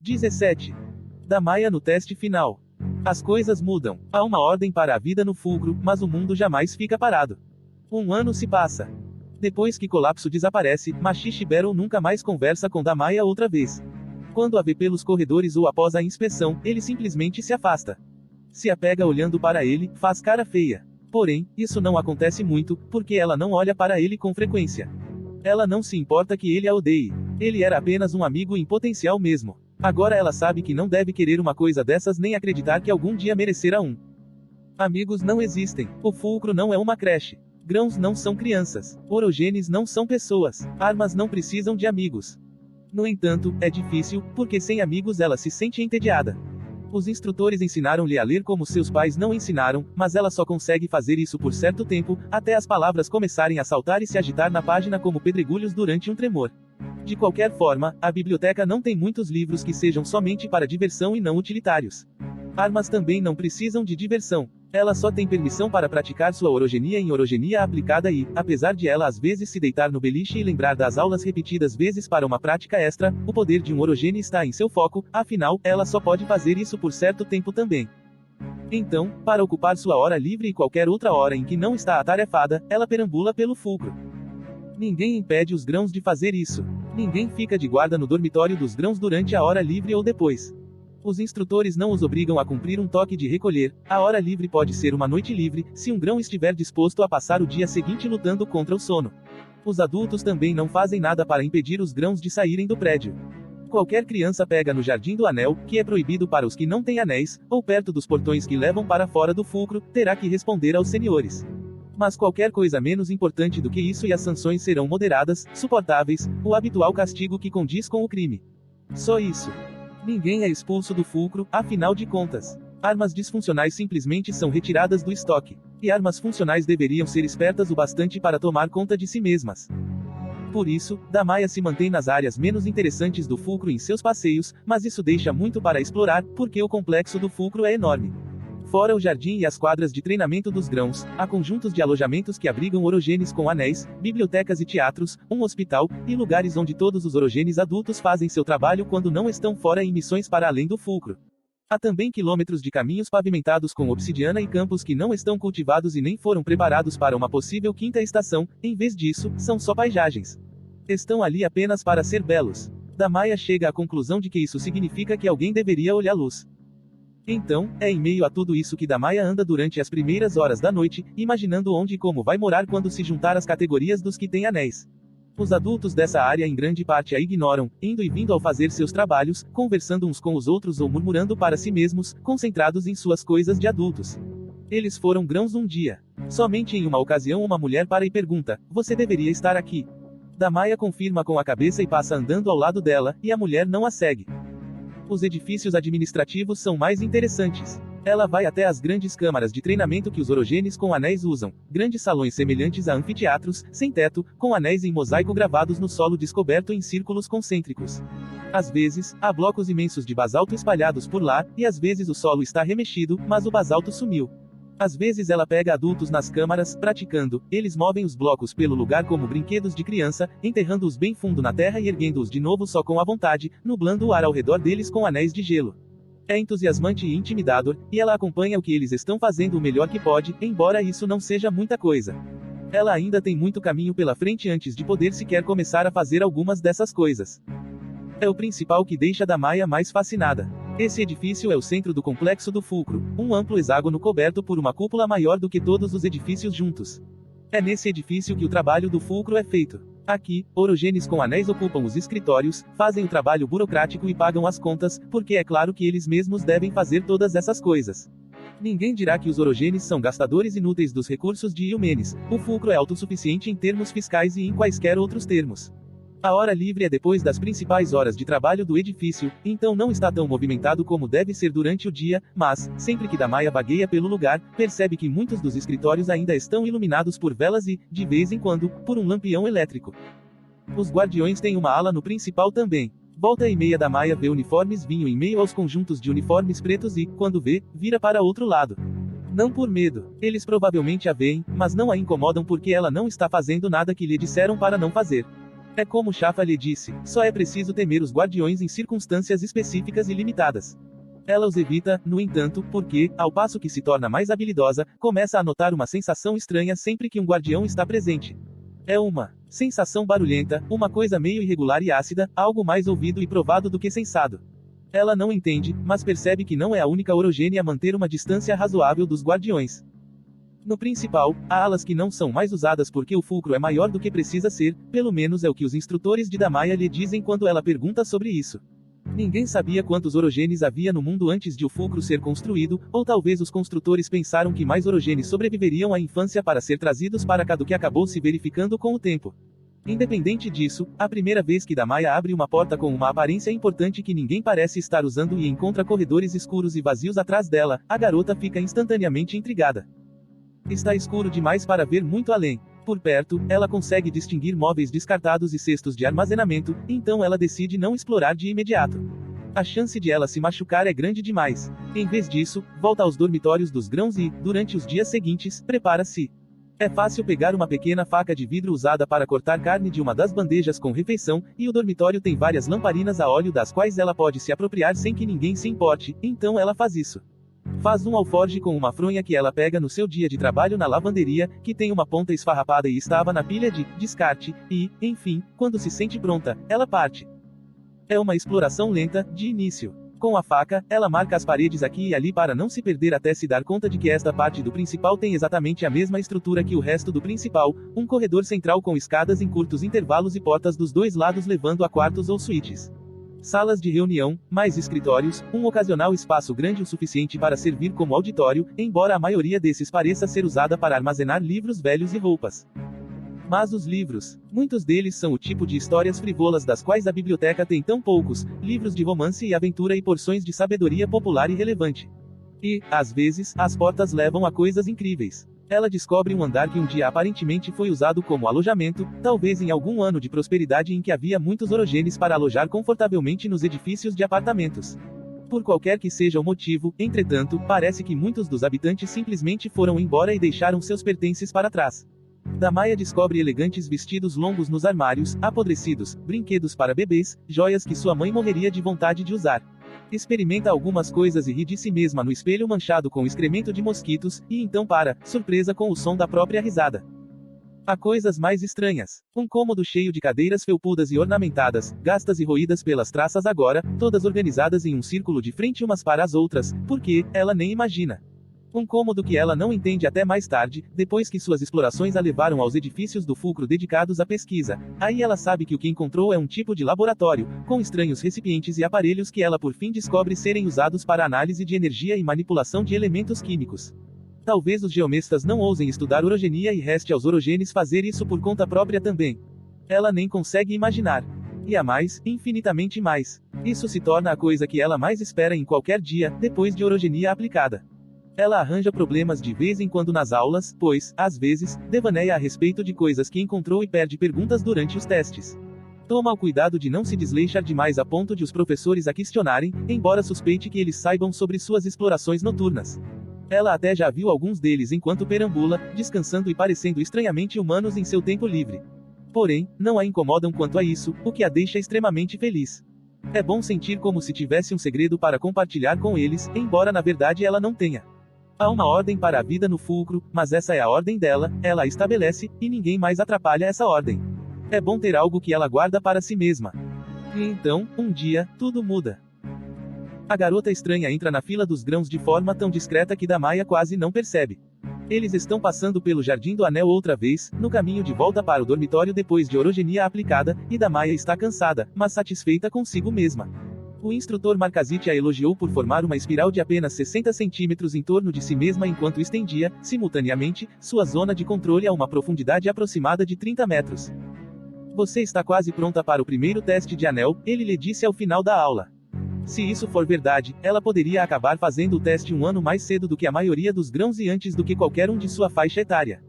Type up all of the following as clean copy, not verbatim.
17. Da Maia no teste final. As coisas mudam. Há uma ordem para a vida no fulcro, mas o mundo jamais fica parado. Um ano se passa. Depois que Colapso desaparece, Machixe Battle nunca mais conversa com Da Maia outra vez. Quando a vê pelos corredores ou após a inspeção, ele simplesmente se afasta. Se apega olhando para ele, faz cara feia. Porém, isso não acontece muito, porque ela não olha para ele com frequência. Ela não se importa que ele a odeie. Ele era apenas um amigo em potencial mesmo. Agora ela sabe que não deve querer uma coisa dessas nem acreditar que algum dia merecerá um. Amigos não existem. O fulcro não é uma creche. Grãos não são crianças. Orogenes não são pessoas. Armas não precisam de amigos. No entanto, é difícil, porque sem amigos ela se sente entediada. Os instrutores ensinaram-lhe a ler como seus pais não ensinaram, mas ela só consegue fazer isso por certo tempo, até as palavras começarem a saltar e se agitar na página como pedregulhos durante um tremor. De qualquer forma, a biblioteca não tem muitos livros que sejam somente para diversão e não utilitários. Armas também não precisam de diversão. Ela só tem permissão para praticar sua orogenia em orogenia aplicada e, apesar de ela às vezes se deitar no beliche e lembrar das aulas repetidas vezes para uma prática extra, o poder de um orogene está em seu foco, afinal, ela só pode fazer isso por certo tempo também. Então, para ocupar sua hora livre e qualquer outra hora em que não está atarefada, ela perambula pelo fulcro. Ninguém impede os grãos de fazer isso. Ninguém fica de guarda no dormitório dos grãos durante a hora livre ou depois. Os instrutores não os obrigam a cumprir um toque de recolher. A hora livre pode ser uma noite livre, se um grão estiver disposto a passar o dia seguinte lutando contra o sono. Os adultos também não fazem nada para impedir os grãos de saírem do prédio. Qualquer criança pega no Jardim do Anel, que é proibido para os que não têm anéis, ou perto dos portões que levam para fora do fulcro, terá que responder aos senhores. Mas qualquer coisa menos importante do que isso e as sanções serão moderadas, suportáveis, o habitual castigo que condiz com o crime. Só isso. Ninguém é expulso do fulcro, afinal de contas. Armas disfuncionais simplesmente são retiradas do estoque. E armas funcionais deveriam ser espertas o bastante para tomar conta de si mesmas. Por isso, Da Maia se mantém nas áreas menos interessantes do fulcro em seus passeios, mas isso deixa muito para explorar, porque o complexo do fulcro é enorme. Fora o jardim e as quadras de treinamento dos grãos, há conjuntos de alojamentos que abrigam orogenes com anéis, bibliotecas e teatros, um hospital, e lugares onde todos os orogenes adultos fazem seu trabalho quando não estão fora em missões para além do fulcro. Há também quilômetros de caminhos pavimentados com obsidiana e campos que não estão cultivados e nem foram preparados para uma possível quinta estação, em vez disso, são só paisagens. Estão ali apenas para ser belos. Da Maia chega à conclusão de que isso significa que alguém deveria olhá-los. Então, é em meio a tudo isso que Da Maia anda durante as primeiras horas da noite, imaginando onde e como vai morar quando se juntar às categorias dos que têm anéis. Os adultos dessa área em grande parte a ignoram, indo e vindo ao fazer seus trabalhos, conversando uns com os outros ou murmurando para si mesmos, concentrados em suas coisas de adultos. Eles foram grãos um dia. Somente em uma ocasião uma mulher para e pergunta: "Você deveria estar aqui?" Da Maia confirma com a cabeça e passa andando ao lado dela, e a mulher não a segue. Os edifícios administrativos são mais interessantes. Ela vai até as grandes câmaras de treinamento que os orogenes com anéis usam, grandes salões semelhantes a anfiteatros, sem teto, com anéis em mosaico gravados no solo descoberto em círculos concêntricos. Às vezes, há blocos imensos de basalto espalhados por lá, e às vezes o solo está remexido, mas o basalto sumiu. Às vezes ela pega adultos nas câmaras, praticando, eles movem os blocos pelo lugar como brinquedos de criança, enterrando-os bem fundo na terra e erguendo-os de novo só com a vontade, nublando o ar ao redor deles com anéis de gelo. É entusiasmante e intimidador, e ela acompanha o que eles estão fazendo o melhor que pode, embora isso não seja muita coisa. Ela ainda tem muito caminho pela frente antes de poder sequer começar a fazer algumas dessas coisas. É o principal que deixa Da Maia mais fascinada. Esse edifício é o centro do complexo do fulcro, um amplo hexágono coberto por uma cúpula maior do que todos os edifícios juntos. É nesse edifício que o trabalho do fulcro é feito. Aqui, orogenes com anéis ocupam os escritórios, fazem o trabalho burocrático e pagam as contas, porque é claro que eles mesmos devem fazer todas essas coisas. Ninguém dirá que os orogenes são gastadores inúteis dos recursos de Ilmenes. O fulcro é autossuficiente em termos fiscais e em quaisquer outros termos. A hora livre é depois das principais horas de trabalho do edifício, então não está tão movimentado como deve ser durante o dia, mas, sempre que Da Maia vagueia pelo lugar, percebe que muitos dos escritórios ainda estão iluminados por velas e, de vez em quando, por um lampião elétrico. Os guardiões têm uma ala no principal também. Volta e meia Da Maia vê uniformes vinho em meio aos conjuntos de uniformes pretos e, quando vê, vira para outro lado. Não por medo. Eles provavelmente a veem, mas não a incomodam porque ela não está fazendo nada que lhe disseram para não fazer. É como Shafa lhe disse, só é preciso temer os guardiões em circunstâncias específicas e limitadas. Ela os evita, no entanto, porque, ao passo que se torna mais habilidosa, começa a notar uma sensação estranha sempre que um guardião está presente. É uma sensação barulhenta, uma coisa meio irregular e ácida, algo mais ouvido e provado do que sensado. Ela não entende, mas percebe que não é a única orogênea a manter uma distância razoável dos guardiões. No principal, há alas que não são mais usadas porque o fulcro é maior do que precisa ser, pelo menos é o que os instrutores de Damaya lhe dizem quando ela pergunta sobre isso. Ninguém sabia quantos orogenes havia no mundo antes de o fulcro ser construído, ou talvez os construtores pensaram que mais orogenes sobreviveriam à infância para ser trazidos para cá do que acabou se verificando com o tempo. Independente disso, a primeira vez que Damaya abre uma porta com uma aparência importante que ninguém parece estar usando e encontra corredores escuros e vazios atrás dela, a garota fica instantaneamente intrigada. Está escuro demais para ver muito além. Por perto, ela consegue distinguir móveis descartados e cestos de armazenamento, então ela decide não explorar de imediato. A chance de ela se machucar é grande demais. Em vez disso, volta aos dormitórios dos grãos e, durante os dias seguintes, prepara-se. É fácil pegar uma pequena faca de vidro usada para cortar carne de uma das bandejas com refeição, e o dormitório tem várias lamparinas a óleo das quais ela pode se apropriar sem que ninguém se importe, então ela faz isso. Faz um alforje com uma fronha que ela pega no seu dia de trabalho na lavanderia, que tem uma ponta esfarrapada e estava na pilha de descarte, e, enfim, quando se sente pronta, ela parte. É uma exploração lenta, de início. Com a faca, ela marca as paredes aqui e ali para não se perder até se dar conta de que esta parte do principal tem exatamente a mesma estrutura que o resto do principal, um corredor central com escadas em curtos intervalos e portas dos dois lados levando a quartos ou suítes. Salas de reunião, mais escritórios, um ocasional espaço grande o suficiente para servir como auditório, embora a maioria desses pareça ser usada para armazenar livros velhos e roupas. Mas os livros, muitos deles são o tipo de histórias frivolas das quais a biblioteca tem tão poucos, livros de romance e aventura e porções de sabedoria popular e relevante. E, às vezes, as portas levam a coisas incríveis. Ela descobre um andar que um dia aparentemente foi usado como alojamento, talvez em algum ano de prosperidade em que havia muitos orogenes para alojar confortavelmente nos edifícios de apartamentos. Por qualquer que seja o motivo, entretanto, parece que muitos dos habitantes simplesmente foram embora e deixaram seus pertences para trás. Damaya descobre elegantes vestidos longos nos armários, apodrecidos, brinquedos para bebês, joias que sua mãe morreria de vontade de usar. Experimenta algumas coisas e ri de si mesma no espelho manchado com excremento de mosquitos, e então para, surpresa com o som da própria risada. Há coisas mais estranhas. Um cômodo cheio de cadeiras felpudas e ornamentadas, gastas e roídas pelas traças agora, todas organizadas em um círculo de frente umas para as outras, porque, ela nem imagina. Um cômodo que ela não entende até mais tarde, depois que suas explorações a levaram aos edifícios do fulcro dedicados à pesquisa. Aí ela sabe que o que encontrou é um tipo de laboratório, com estranhos recipientes e aparelhos que ela por fim descobre serem usados para análise de energia e manipulação de elementos químicos. Talvez os geomestas não ousem estudar orogenia e reste aos orogenes fazer isso por conta própria também. Ela nem consegue imaginar. E há mais, infinitamente mais. Isso se torna a coisa que ela mais espera em qualquer dia, depois de orogenia aplicada. Ela arranja problemas de vez em quando nas aulas, pois, às vezes, devaneia a respeito de coisas que encontrou e perde perguntas durante os testes. Toma o cuidado de não se desleixar demais a ponto de os professores a questionarem, embora suspeite que eles saibam sobre suas explorações noturnas. Ela até já viu alguns deles enquanto perambula, descansando e parecendo estranhamente humanos em seu tempo livre. Porém, não a incomodam quanto a isso, o que a deixa extremamente feliz. É bom sentir como se tivesse um segredo para compartilhar com eles, embora na verdade ela não tenha. Há uma ordem para a vida no fulcro, mas essa é a ordem dela, ela a estabelece, e ninguém mais atrapalha essa ordem. É bom ter algo que ela guarda para si mesma. E então, um dia, tudo muda. A garota estranha entra na fila dos grãos de forma tão discreta que Damaya quase não percebe. Eles estão passando pelo Jardim do Anel outra vez, no caminho de volta para o dormitório depois de orogenia aplicada, e Damaya está cansada, mas satisfeita consigo mesma. O instrutor Markazit a elogiou por formar uma espiral de apenas 60 centímetros em torno de si mesma enquanto estendia, simultaneamente, sua zona de controle a uma profundidade aproximada de 30 metros. Você está quase pronta para o primeiro teste de anel, ele lhe disse ao final da aula. Se isso for verdade, ela poderia acabar fazendo o teste um ano mais cedo do que a maioria dos grãos e antes do que qualquer um de sua faixa etária.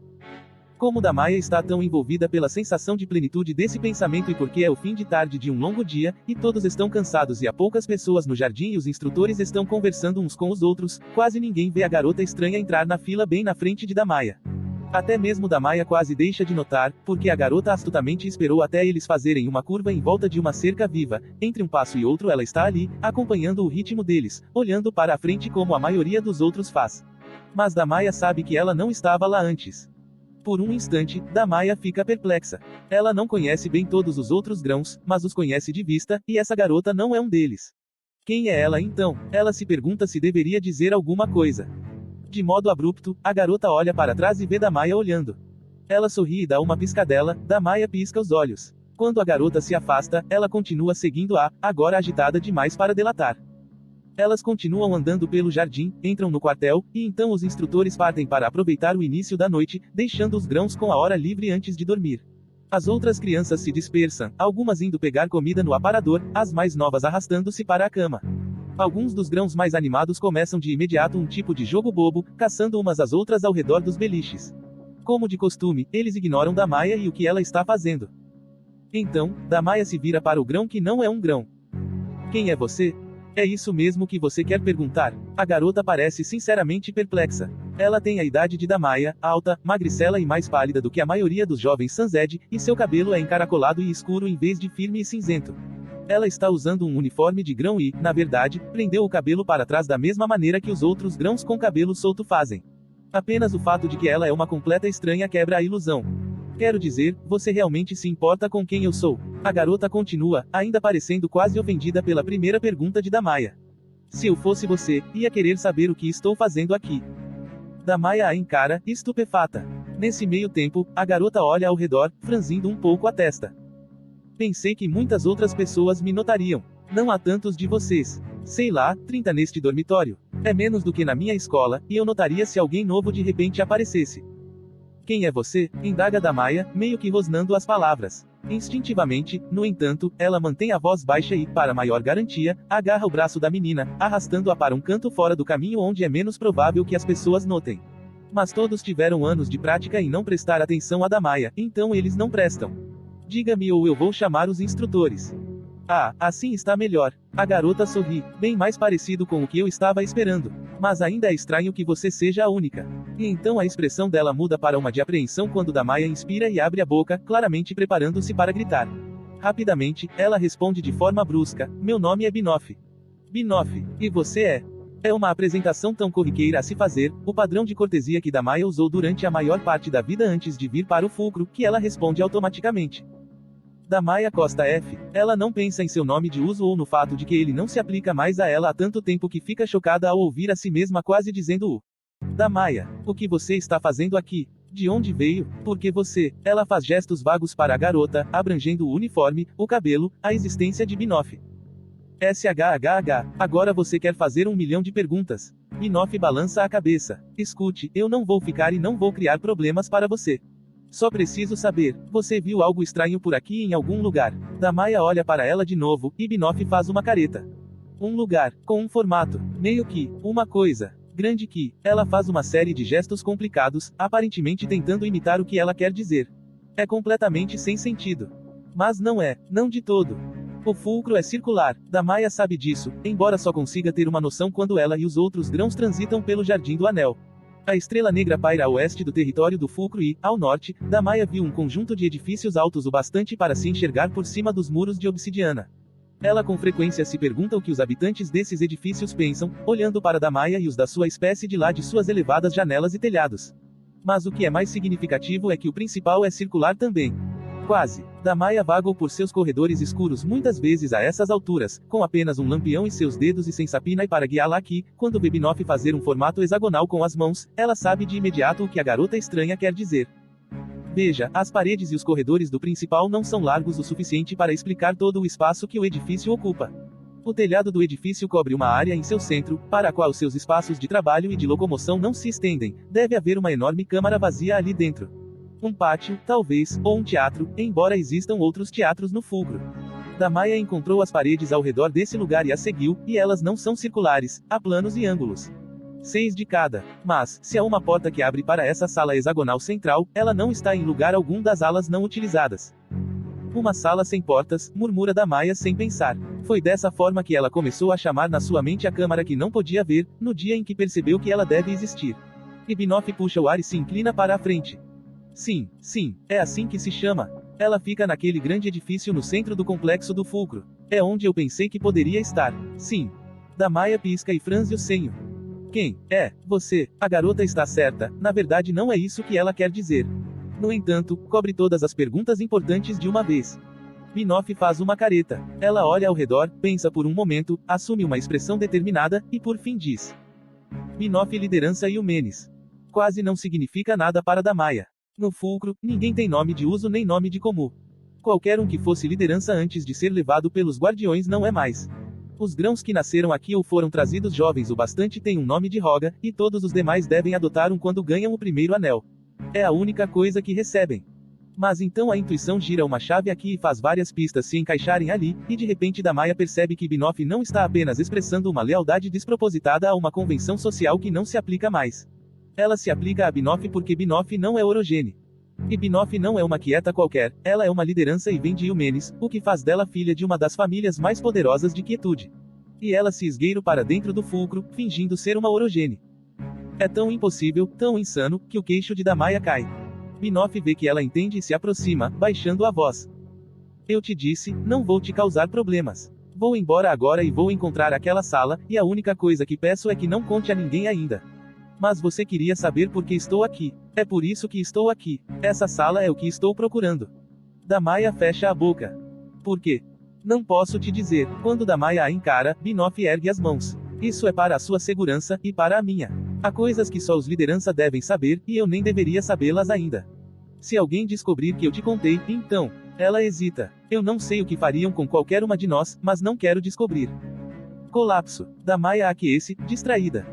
Como Damaya está tão envolvida pela sensação de plenitude desse pensamento e porque é o fim de tarde de um longo dia, e todos estão cansados e há poucas pessoas no jardim e os instrutores estão conversando uns com os outros, quase ninguém vê a garota estranha entrar na fila bem na frente de Damaya. Até mesmo Damaya quase deixa de notar, porque a garota astutamente esperou até eles fazerem uma curva em volta de uma cerca viva. Entre um passo e outro ela está ali, acompanhando o ritmo deles, olhando para a frente como a maioria dos outros faz. Mas Damaya sabe que ela não estava lá antes. Por um instante, Damaya fica perplexa. Ela não conhece bem todos os outros grãos, mas os conhece de vista, e essa garota não é um deles. Quem é ela então? Ela se pergunta se deveria dizer alguma coisa. De modo abrupto, a garota olha para trás e vê Damaya olhando. Ela sorri e dá uma piscadela, Damaya pisca os olhos. Quando a garota se afasta, ela continua seguindo-a, agora agitada demais para delatar. Elas continuam andando pelo jardim, entram no quartel, e então os instrutores partem para aproveitar o início da noite, deixando os grãos com a hora livre antes de dormir. As outras crianças se dispersam, algumas indo pegar comida no aparador, as mais novas arrastando-se para a cama. Alguns dos grãos mais animados começam de imediato um tipo de jogo bobo, caçando umas às outras ao redor dos beliches. Como de costume, eles ignoram Damaya e o que ela está fazendo. Então, Damaya se vira para o grão que não é um grão. Quem é você? É isso mesmo que você quer perguntar? A garota parece sinceramente perplexa. Ela tem a idade de Damaya, alta, magricela e mais pálida do que a maioria dos jovens Sanzed, e seu cabelo é encaracolado e escuro em vez de firme e cinzento. Ela está usando um uniforme de grão e, na verdade, prendeu o cabelo para trás da mesma maneira que os outros grãos com cabelo solto fazem. Apenas o fato de que ela é uma completa estranha quebra a ilusão. Quero dizer, você realmente se importa com quem eu sou? A garota continua, ainda parecendo quase ofendida pela primeira pergunta de Damaya. Se eu fosse você, ia querer saber o que estou fazendo aqui. Damaya a encara, estupefata. Nesse meio tempo, a garota olha ao redor, franzindo um pouco a testa. Pensei que muitas outras pessoas me notariam. Não há tantos de vocês. Sei lá, 30 neste dormitório. É menos do que na minha escola, e eu notaria se alguém novo de repente aparecesse. Quem é você? Indaga Damaya, meio que rosnando as palavras. Instintivamente, no entanto, ela mantém a voz baixa e, para maior garantia, agarra o braço da menina, arrastando-a para um canto fora do caminho onde é menos provável que as pessoas notem. Mas todos tiveram anos de prática em não prestar atenção a Damaya, então eles não prestam. Diga-me ou eu vou chamar os instrutores. Ah, assim está melhor. A garota sorri, bem mais parecido com o que eu estava esperando. Mas ainda é estranho que você seja a única. E então a expressão dela muda para uma de apreensão quando Damaya inspira e abre a boca, claramente preparando-se para gritar. Rapidamente, ela responde de forma brusca: meu nome é Binoff. Binoff, e você é? É uma apresentação tão corriqueira a se fazer, o padrão de cortesia que Damaya usou durante a maior parte da vida antes de vir para o fulcro, que ela responde automaticamente. Damaya Costa F. Ela não pensa em seu nome de uso ou no fato de que ele não se aplica mais a ela há tanto tempo que fica chocada ao ouvir a si mesma quase dizendo o Damaya, o que você está fazendo aqui? De onde veio? Por que você? Ela faz gestos vagos para a garota, abrangendo o uniforme, o cabelo, a existência de Binoff. SHHH. Agora você quer fazer 1 milhão de perguntas. Binoff balança a cabeça. Escute, eu não vou ficar e não vou criar problemas para você. Só preciso saber, você viu algo estranho por aqui em algum lugar? Damaya olha para ela de novo, e Binoff faz uma careta. Um lugar, com um formato, meio que, uma coisa, grande que, ela faz uma série de gestos complicados, aparentemente tentando imitar o que ela quer dizer. É completamente sem sentido. Mas não é, não de todo. O fulcro é circular, Damaya sabe disso, embora só consiga ter uma noção quando ela e os outros grãos transitam pelo Jardim do Anel. A estrela negra paira a oeste do território do fulcro e, ao norte, Damaya viu um conjunto de edifícios altos o bastante para se enxergar por cima dos muros de obsidiana. Ela com frequência se pergunta o que os habitantes desses edifícios pensam, olhando para Damaya e os da sua espécie de lá de suas elevadas janelas e telhados. Mas o que é mais significativo é que o principal é circular também. Quase. Damaya vagou por seus corredores escuros muitas vezes a essas alturas, com apenas um lampião em seus dedos e sem sapinai para guiá-la aqui. Quando vê Binoff fazer um formato hexagonal com as mãos, ela sabe de imediato o que a garota estranha quer dizer. Veja, as paredes e os corredores do principal não são largos o suficiente para explicar todo o espaço que o edifício ocupa. O telhado do edifício cobre uma área em seu centro, para a qual seus espaços de trabalho e de locomoção não se estendem. Deve haver uma enorme câmara vazia ali dentro. Um pátio, talvez, ou um teatro, embora existam outros teatros no fulcro. Damaya encontrou as paredes ao redor desse lugar e as seguiu, e elas não são circulares, há planos e ângulos. 6 de cada. Mas, se há uma porta que abre para essa sala hexagonal central, ela não está em lugar algum das alas não utilizadas. Uma sala sem portas, murmura Damaya sem pensar. Foi dessa forma que ela começou a chamar na sua mente a câmara que não podia ver, no dia em que percebeu que ela deve existir. E Binoff puxa o ar e se inclina para a frente. Sim, é assim que se chama. Ela fica naquele grande edifício no centro do complexo do fulcro. É onde eu pensei que poderia estar. Sim. Damaia pisca e franze o senho. Quem? É, você. A garota está certa, na verdade não é isso que ela quer dizer. No entanto, cobre todas as perguntas importantes de uma vez. Binoff faz uma careta. Ela olha ao redor, pensa por um momento, assume uma expressão determinada, e por fim diz. Binoff liderança e o Menes. Quase não significa nada para Damaia. No fulcro, ninguém tem nome de uso nem nome de comum. Qualquer um que fosse liderança antes de ser levado pelos guardiões não é mais. Os grãos que nasceram aqui ou foram trazidos jovens o bastante têm um nome de roga, e todos os demais devem adotar um quando ganham o primeiro anel. É a única coisa que recebem. Mas então a intuição gira uma chave aqui e faz várias pistas se encaixarem ali, e de repente Damaia percebe que Binoff não está apenas expressando uma lealdade despropositada a uma convenção social que não se aplica mais. Ela se aplica a Binoff porque Binoff não é Orogene. E Binoff não é uma quieta qualquer, ela é uma liderança e vem de Ilmenes, o que faz dela filha de uma das famílias mais poderosas de Quietude. E ela se esgueira para dentro do fulcro, fingindo ser uma Orogene. É tão impossível, tão insano, que o queixo de Damaia cai. Binoff vê que ela entende e se aproxima, baixando a voz. Eu te disse, não vou te causar problemas. Vou embora agora e vou encontrar aquela sala, e a única coisa que peço é que não conte a ninguém ainda. Mas você queria saber por que estou aqui. É por isso que estou aqui. Essa sala é o que estou procurando. Damaia fecha a boca. Por quê? Não posso te dizer. Quando Damaia a encara, Binoff ergue as mãos. Isso é para a sua segurança, e para a minha. Há coisas que só os liderança devem saber, e eu nem deveria sabê-las ainda. Se alguém descobrir que eu te contei, então. Ela hesita. Eu não sei o que fariam com qualquer uma de nós, mas não quero descobrir. Colapso. Damaia aquece, distraída.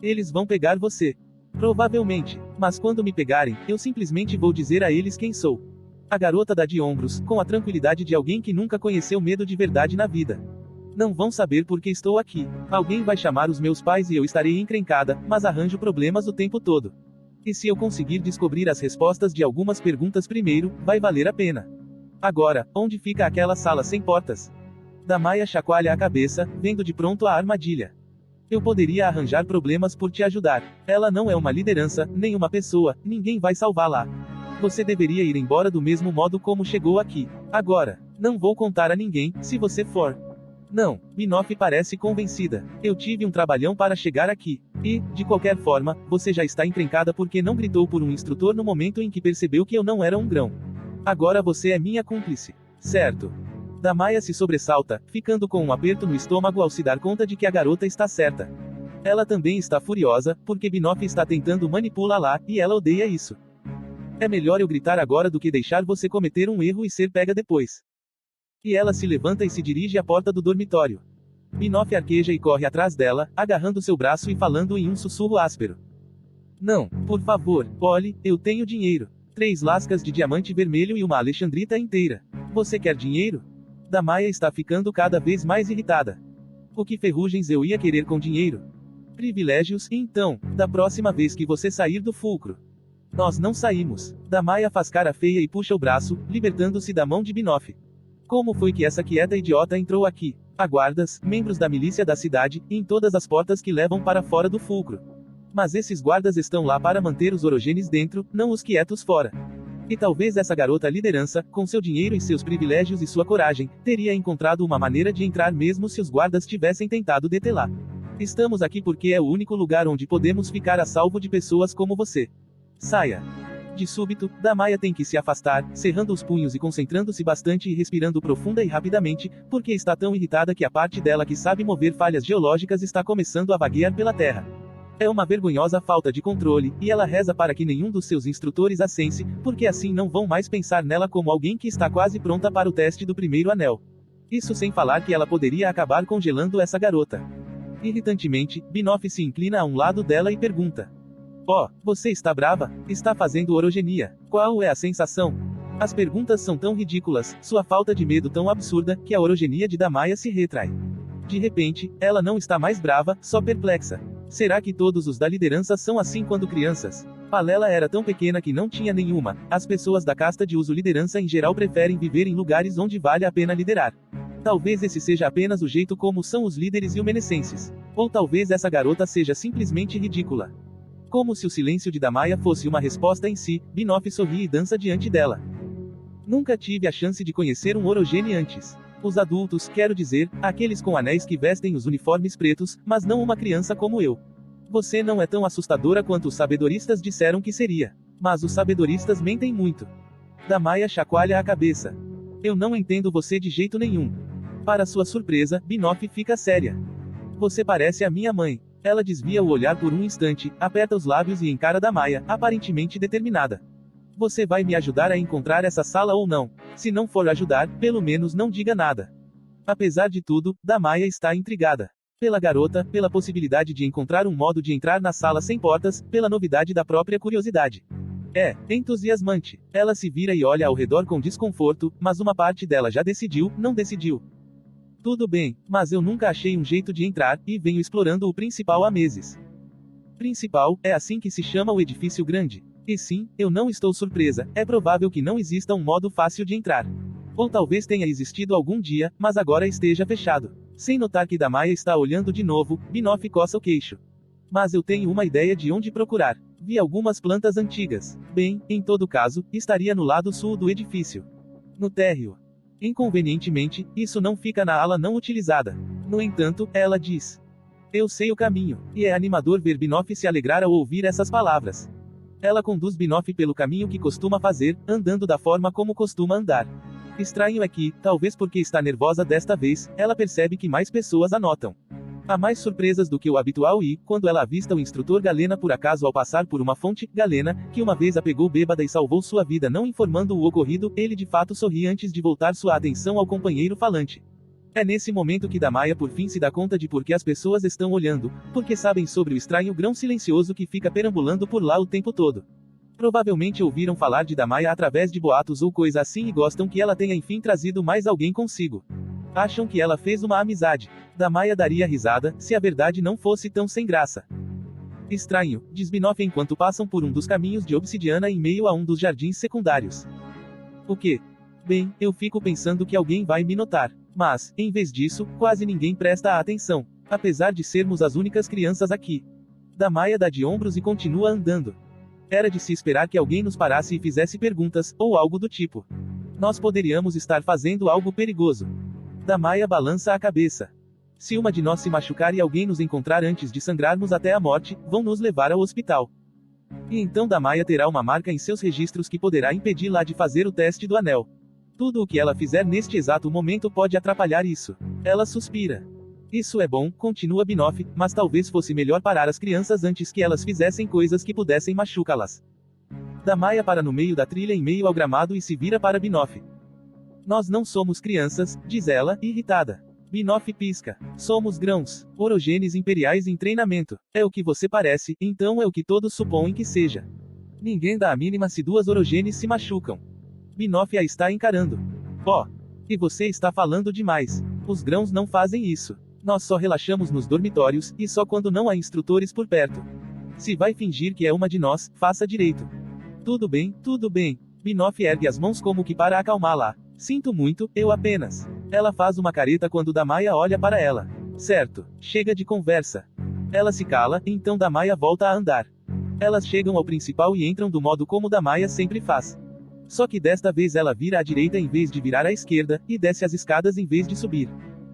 Eles vão pegar você. Provavelmente. Mas quando me pegarem, eu simplesmente vou dizer a eles quem sou. A garota dá de ombros, com a tranquilidade de alguém que nunca conheceu medo de verdade na vida. Não vão saber por que estou aqui. Alguém vai chamar os meus pais e eu estarei encrencada, mas arranjo problemas o tempo todo. E se eu conseguir descobrir as respostas de algumas perguntas primeiro, vai valer a pena. Agora, onde fica aquela sala sem portas? Damaia chacoalha a cabeça, vendo de pronto a armadilha. Eu poderia arranjar problemas por te ajudar. Ela não é uma liderança, nem uma pessoa, ninguém vai salvá-la. Você deveria ir embora do mesmo modo como chegou aqui. Agora, não vou contar a ninguém, se você for. Não, Binoff parece convencida. Eu tive um trabalhão para chegar aqui. E, de qualquer forma, você já está encrencada porque não gritou por um instrutor no momento em que percebeu que eu não era um grão. Agora você é minha cúmplice. Certo. Damaia se sobressalta, ficando com um aperto no estômago ao se dar conta de que a garota está certa. Ela também está furiosa, porque Binoff está tentando manipulá-la, e ela odeia isso. É melhor eu gritar agora do que deixar você cometer um erro e ser pega depois. E ela se levanta e se dirige à porta do dormitório. Binoff arqueja e corre atrás dela, agarrando seu braço e falando em um sussurro áspero. Não, por favor, olhe, eu tenho dinheiro. 3 lascas de diamante vermelho e uma alexandrita inteira. Você quer dinheiro? Damaia está ficando cada vez mais irritada. O que ferrugens eu ia querer com dinheiro? Privilégios, então, da próxima vez que você sair do fulcro. Nós não saímos. Damaia faz cara feia e puxa o braço, libertando-se da mão de Binoff. Como foi que essa quieta idiota entrou aqui? Há guardas, membros da milícia da cidade, em todas as portas que levam para fora do fulcro. Mas esses guardas estão lá para manter os orogenes dentro, não os quietos fora. E talvez essa garota liderança, com seu dinheiro e seus privilégios e sua coragem, teria encontrado uma maneira de entrar mesmo se os guardas tivessem tentado detê-la. Estamos aqui porque é o único lugar onde podemos ficar a salvo de pessoas como você. Saia. De súbito, Damaia tem que se afastar, cerrando os punhos e concentrando-se bastante e respirando profunda e rapidamente, porque está tão irritada que a parte dela que sabe mover falhas geológicas está começando a vaguear pela terra. É uma vergonhosa falta de controle, e ela reza para que nenhum dos seus instrutores a sense, porque assim não vão mais pensar nela como alguém que está quase pronta para o teste do primeiro anel. Isso sem falar que ela poderia acabar congelando essa garota. Irritantemente, Binoff se inclina a um lado dela e pergunta. Oh, você está brava? Está fazendo orogenia. Qual é a sensação? As perguntas são tão ridículas, sua falta de medo tão absurda, que a orogenia de Damaia se retrai. De repente, ela não está mais brava, só perplexa. Será que todos os da liderança são assim quando crianças? Palela era tão pequena que não tinha nenhuma. As pessoas da casta de uso liderança em geral preferem viver em lugares onde vale a pena liderar. Talvez esse seja apenas o jeito como são os líderes ilmenescenses. Ou talvez essa garota seja simplesmente ridícula. Como se o silêncio de Damaya fosse uma resposta em si, Binoff sorri e dança diante dela. Nunca tive a chance de conhecer um orogene antes. Os adultos, quero dizer, aqueles com anéis que vestem os uniformes pretos, mas não uma criança como eu. Você não é tão assustadora quanto os sabedoristas disseram que seria. Mas os sabedoristas mentem muito. Damaya chacoalha a cabeça. Eu não entendo você de jeito nenhum. Para sua surpresa, Binoff fica séria. Você parece a minha mãe. Ela desvia o olhar por um instante, aperta os lábios e encara Damaya, aparentemente determinada. Você vai me ajudar a encontrar essa sala ou não? Se não for ajudar, pelo menos não diga nada. Apesar de tudo, Damaya está intrigada. Pela garota, pela possibilidade de encontrar um modo de entrar na sala sem portas, pela novidade da própria curiosidade. É entusiasmante. Ela se vira e olha ao redor com desconforto, mas uma parte dela já decidiu, não decidiu. Tudo bem, mas eu nunca achei um jeito de entrar, e venho explorando o principal há meses. Principal, é assim que se chama o edifício grande. E sim, eu não estou surpresa, é provável que não exista um modo fácil de entrar. Ou talvez tenha existido algum dia, mas agora esteja fechado. Sem notar que Damaya está olhando de novo, Binoff coça o queixo. Mas eu tenho uma ideia de onde procurar. Vi algumas plantas antigas. Bem, em todo caso, estaria no lado sul do edifício. No térreo. Inconvenientemente, isso não fica na ala não utilizada. No entanto, ela diz. Eu sei o caminho, e é animador ver Binoff se alegrar ao ouvir essas palavras. Ela conduz Binoff pelo caminho que costuma fazer, andando da forma como costuma andar. Estranho é que, talvez porque está nervosa desta vez, ela percebe que mais pessoas a notam. Há mais surpresas do que o habitual e, quando ela avista o instrutor Galena por acaso ao passar por uma fonte, Galena, que uma vez a pegou bêbada e salvou sua vida não informando o ocorrido, ele de fato sorri antes de voltar sua atenção ao companheiro falante. É nesse momento que Damaya por fim se dá conta de por que as pessoas estão olhando, porque sabem sobre o estranho grão silencioso que fica perambulando por lá o tempo todo. Provavelmente ouviram falar de Damaya através de boatos ou coisa assim e gostam que ela tenha enfim trazido mais alguém consigo. Acham que ela fez uma amizade. Damaya daria risada, se a verdade não fosse tão sem graça. Estranho, diz Binoff enquanto passam por um dos caminhos de obsidiana em meio a um dos jardins secundários. O quê? Bem, eu fico pensando que alguém vai me notar. Mas, em vez disso, quase ninguém presta atenção. Apesar de sermos as únicas crianças aqui. Damaya dá de ombros e continua andando. Era de se esperar que alguém nos parasse e fizesse perguntas, ou algo do tipo. Nós poderíamos estar fazendo algo perigoso. Damaya balança a cabeça. Se uma de nós se machucar e alguém nos encontrar antes de sangrarmos até a morte, vão nos levar ao hospital. E então Damaya terá uma marca em seus registros que poderá impedi-la de fazer o teste do anel. Tudo o que ela fizer neste exato momento pode atrapalhar isso. Ela suspira. Isso é bom, continua Binoff, mas talvez fosse melhor parar as crianças antes que elas fizessem coisas que pudessem machucá-las. Damaya para no meio da trilha em meio ao gramado e se vira para Binoff. Nós não somos crianças, diz ela, irritada. Binoff pisca. Somos grãos, orogenes imperiais em treinamento. É o que você parece, então é o que todos supõem que seja. Ninguém dá a mínima se duas orogenes se machucam. Binoff a está encarando. Oh. E você está falando demais. Os grãos não fazem isso. Nós só relaxamos nos dormitórios, e só quando não há instrutores por perto. Se vai fingir que é uma de nós, faça direito. Tudo bem, tudo bem. Binoff ergue as mãos como que para acalmá-la. Sinto muito, eu apenas. Ela faz uma careta quando Damaya olha para ela. Certo, chega de conversa. Ela se cala, então Damaya volta a andar. Elas chegam ao principal e entram do modo como Damaya sempre faz. Só que desta vez ela vira à direita em vez de virar à esquerda, e desce as escadas em vez de subir.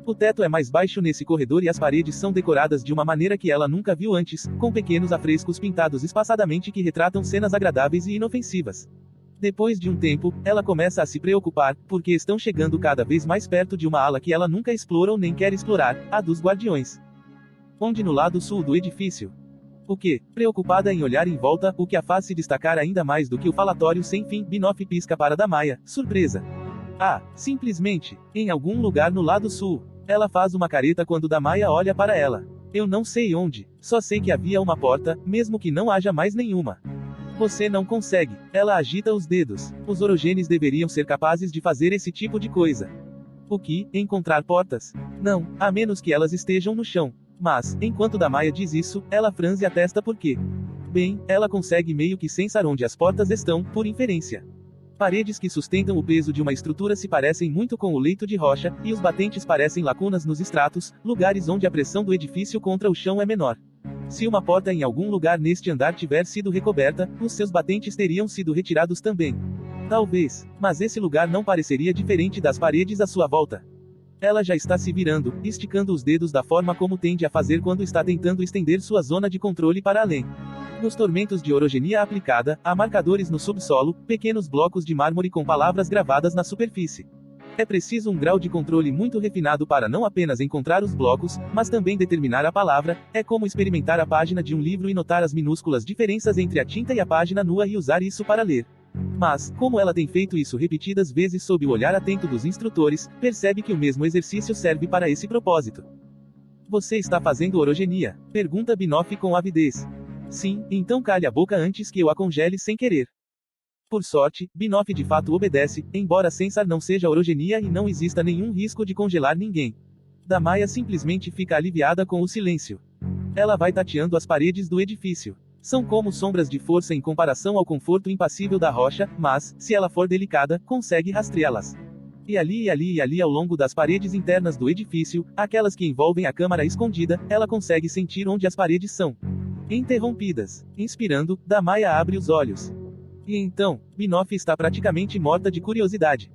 O teto é mais baixo nesse corredor e as paredes são decoradas de uma maneira que ela nunca viu antes, com pequenos afrescos pintados espaçadamente que retratam cenas agradáveis e inofensivas. Depois de um tempo, ela começa a se preocupar, porque estão chegando cada vez mais perto de uma ala que ela nunca explora ou nem quer explorar, a dos guardiões. Onde no lado sul do edifício. O que? Preocupada em olhar em volta, o que a faz se destacar ainda mais do que o falatório sem fim, Binoff pisca para Damaya, surpresa. Ah, simplesmente, em algum lugar no lado sul. Ela faz uma careta quando Damaya olha para ela. Eu não sei onde, só sei que havia uma porta, mesmo que não haja mais nenhuma. Você não consegue. Ela agita os dedos. Os orogenes deveriam ser capazes de fazer esse tipo de coisa. O que? Encontrar portas? Não, a menos que elas estejam no chão. Mas, enquanto Damaya diz isso, ela franze a testa porque... Bem, ela consegue meio que sensar onde as portas estão, por inferência. Paredes que sustentam o peso de uma estrutura se parecem muito com o leito de rocha, e os batentes parecem lacunas nos estratos, lugares onde a pressão do edifício contra o chão é menor. Se uma porta em algum lugar neste andar tiver sido recoberta, os seus batentes teriam sido retirados também. Talvez, mas esse lugar não pareceria diferente das paredes à sua volta. Ela já está se virando, esticando os dedos da forma como tende a fazer quando está tentando estender sua zona de controle para além. Nos tormentos de orogenia aplicada, há marcadores no subsolo, pequenos blocos de mármore com palavras gravadas na superfície. É preciso um grau de controle muito refinado para não apenas encontrar os blocos, mas também determinar a palavra. É como experimentar a página de um livro e notar as minúsculas diferenças entre a tinta e a página nua e usar isso para ler. Mas, como ela tem feito isso repetidas vezes sob o olhar atento dos instrutores, percebe que o mesmo exercício serve para esse propósito. Você está fazendo orogenia? Pergunta Binoff com avidez. Sim, então calhe a boca antes que eu a congele sem querer. Por sorte, Binoff de fato obedece, embora Sensar não seja orogenia e não exista nenhum risco de congelar ninguém. Damaya simplesmente fica aliviada com o silêncio. Ela vai tateando as paredes do edifício. São como sombras de força em comparação ao conforto impassível da rocha, mas, se ela for delicada, consegue rastreá-las. E ali ao longo das paredes internas do edifício, aquelas que envolvem a câmara escondida, ela consegue sentir onde as paredes são interrompidas. Inspirando, Damaya abre os olhos. E então, Binoff está praticamente morta de curiosidade.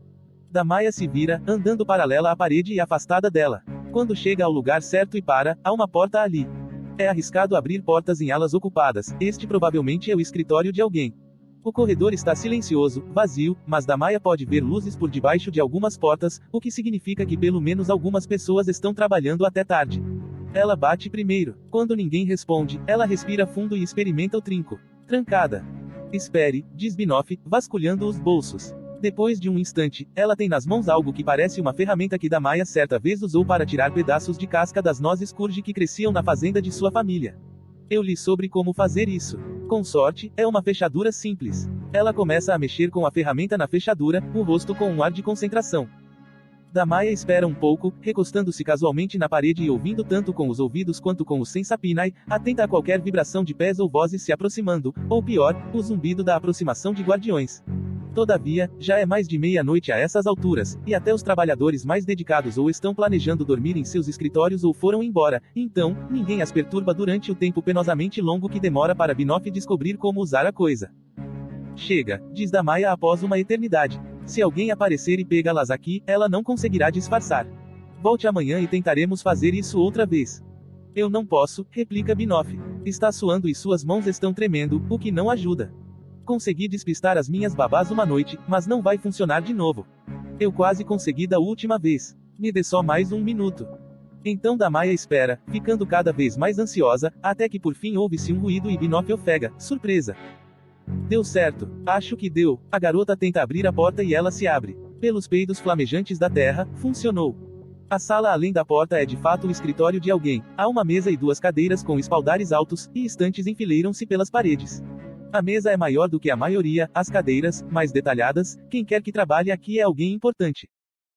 Damaya se vira, andando paralela à parede e afastada dela. Quando chega ao lugar certo e para, há uma porta ali. É arriscado abrir portas em alas ocupadas, este provavelmente é o escritório de alguém. O corredor está silencioso, vazio, mas Damaya pode ver luzes por debaixo de algumas portas, o que significa que pelo menos algumas pessoas estão trabalhando até tarde. Ela bate primeiro. Quando ninguém responde, ela respira fundo e experimenta o trinco. Trancada. Espere, diz Binoff, vasculhando os bolsos. Depois de um instante, ela tem nas mãos algo que parece uma ferramenta que Damaya certa vez usou para tirar pedaços de casca das nozes curge que cresciam na fazenda de sua família. Eu li sobre como fazer isso. Com sorte, é uma fechadura simples. Ela começa a mexer com a ferramenta na fechadura, o rosto com um ar de concentração. Damaya espera um pouco, recostando-se casualmente na parede e ouvindo tanto com os ouvidos quanto com os sensapinai, atenta a qualquer vibração de pés ou vozes se aproximando, ou pior, o zumbido da aproximação de guardiões. Todavia, já é mais de meia-noite a essas alturas, e até os trabalhadores mais dedicados ou estão planejando dormir em seus escritórios ou foram embora, então, ninguém as perturba durante o tempo penosamente longo que demora para Binoff descobrir como usar a coisa. Chega, diz Damaya após uma eternidade. Se alguém aparecer e pegá-las aqui, ela não conseguirá disfarçar. Volte amanhã e tentaremos fazer isso outra vez. Eu não posso, replica Binoff. Está suando e suas mãos estão tremendo, o que não ajuda. Consegui despistar as minhas babás uma noite, mas não vai funcionar de novo. Eu quase consegui da última vez. Me dê só mais um minuto. Então Damaya espera, ficando cada vez mais ansiosa, até que por fim ouve-se um ruído e Binoff ofega, surpresa. Deu certo. Acho que deu. A garota tenta abrir a porta e ela se abre. Pelos peidos flamejantes da terra, funcionou. A sala além da porta é de fato o escritório de alguém. Há uma mesa e duas cadeiras com espaldares altos, e estantes enfileiram-se pelas paredes. A mesa é maior do que a maioria, as cadeiras, mais detalhadas, quem quer que trabalhe aqui é alguém importante.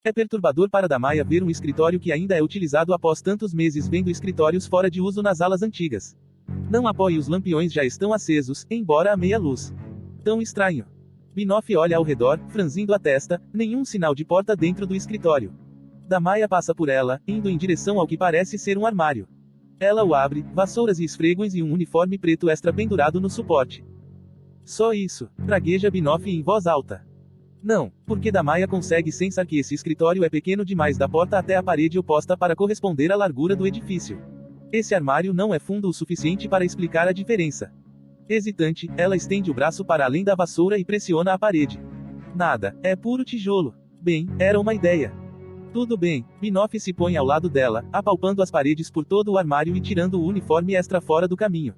É perturbador para Damaya ver um escritório que ainda é utilizado após tantos meses vendo escritórios fora de uso nas alas antigas. Não apoie os lampiões já estão acesos, embora a meia luz. Tão estranho. Binoff olha ao redor, franzindo a testa, nenhum sinal de porta dentro do escritório. Damaya passa por ela, indo em direção ao que parece ser um armário. Ela o abre, vassouras e esfregões e um uniforme preto extra pendurado no suporte. Só isso, pragueja Binoff em voz alta. Não, porque Damaya consegue sensar que esse escritório é pequeno demais da porta até a parede oposta para corresponder à largura do edifício. Esse armário não é fundo o suficiente para explicar a diferença. Hesitante, ela estende o braço para além da vassoura e pressiona a parede. Nada, é puro tijolo. Bem, era uma ideia. Tudo bem, Binoff se põe ao lado dela, apalpando as paredes por todo o armário e tirando o uniforme extra fora do caminho.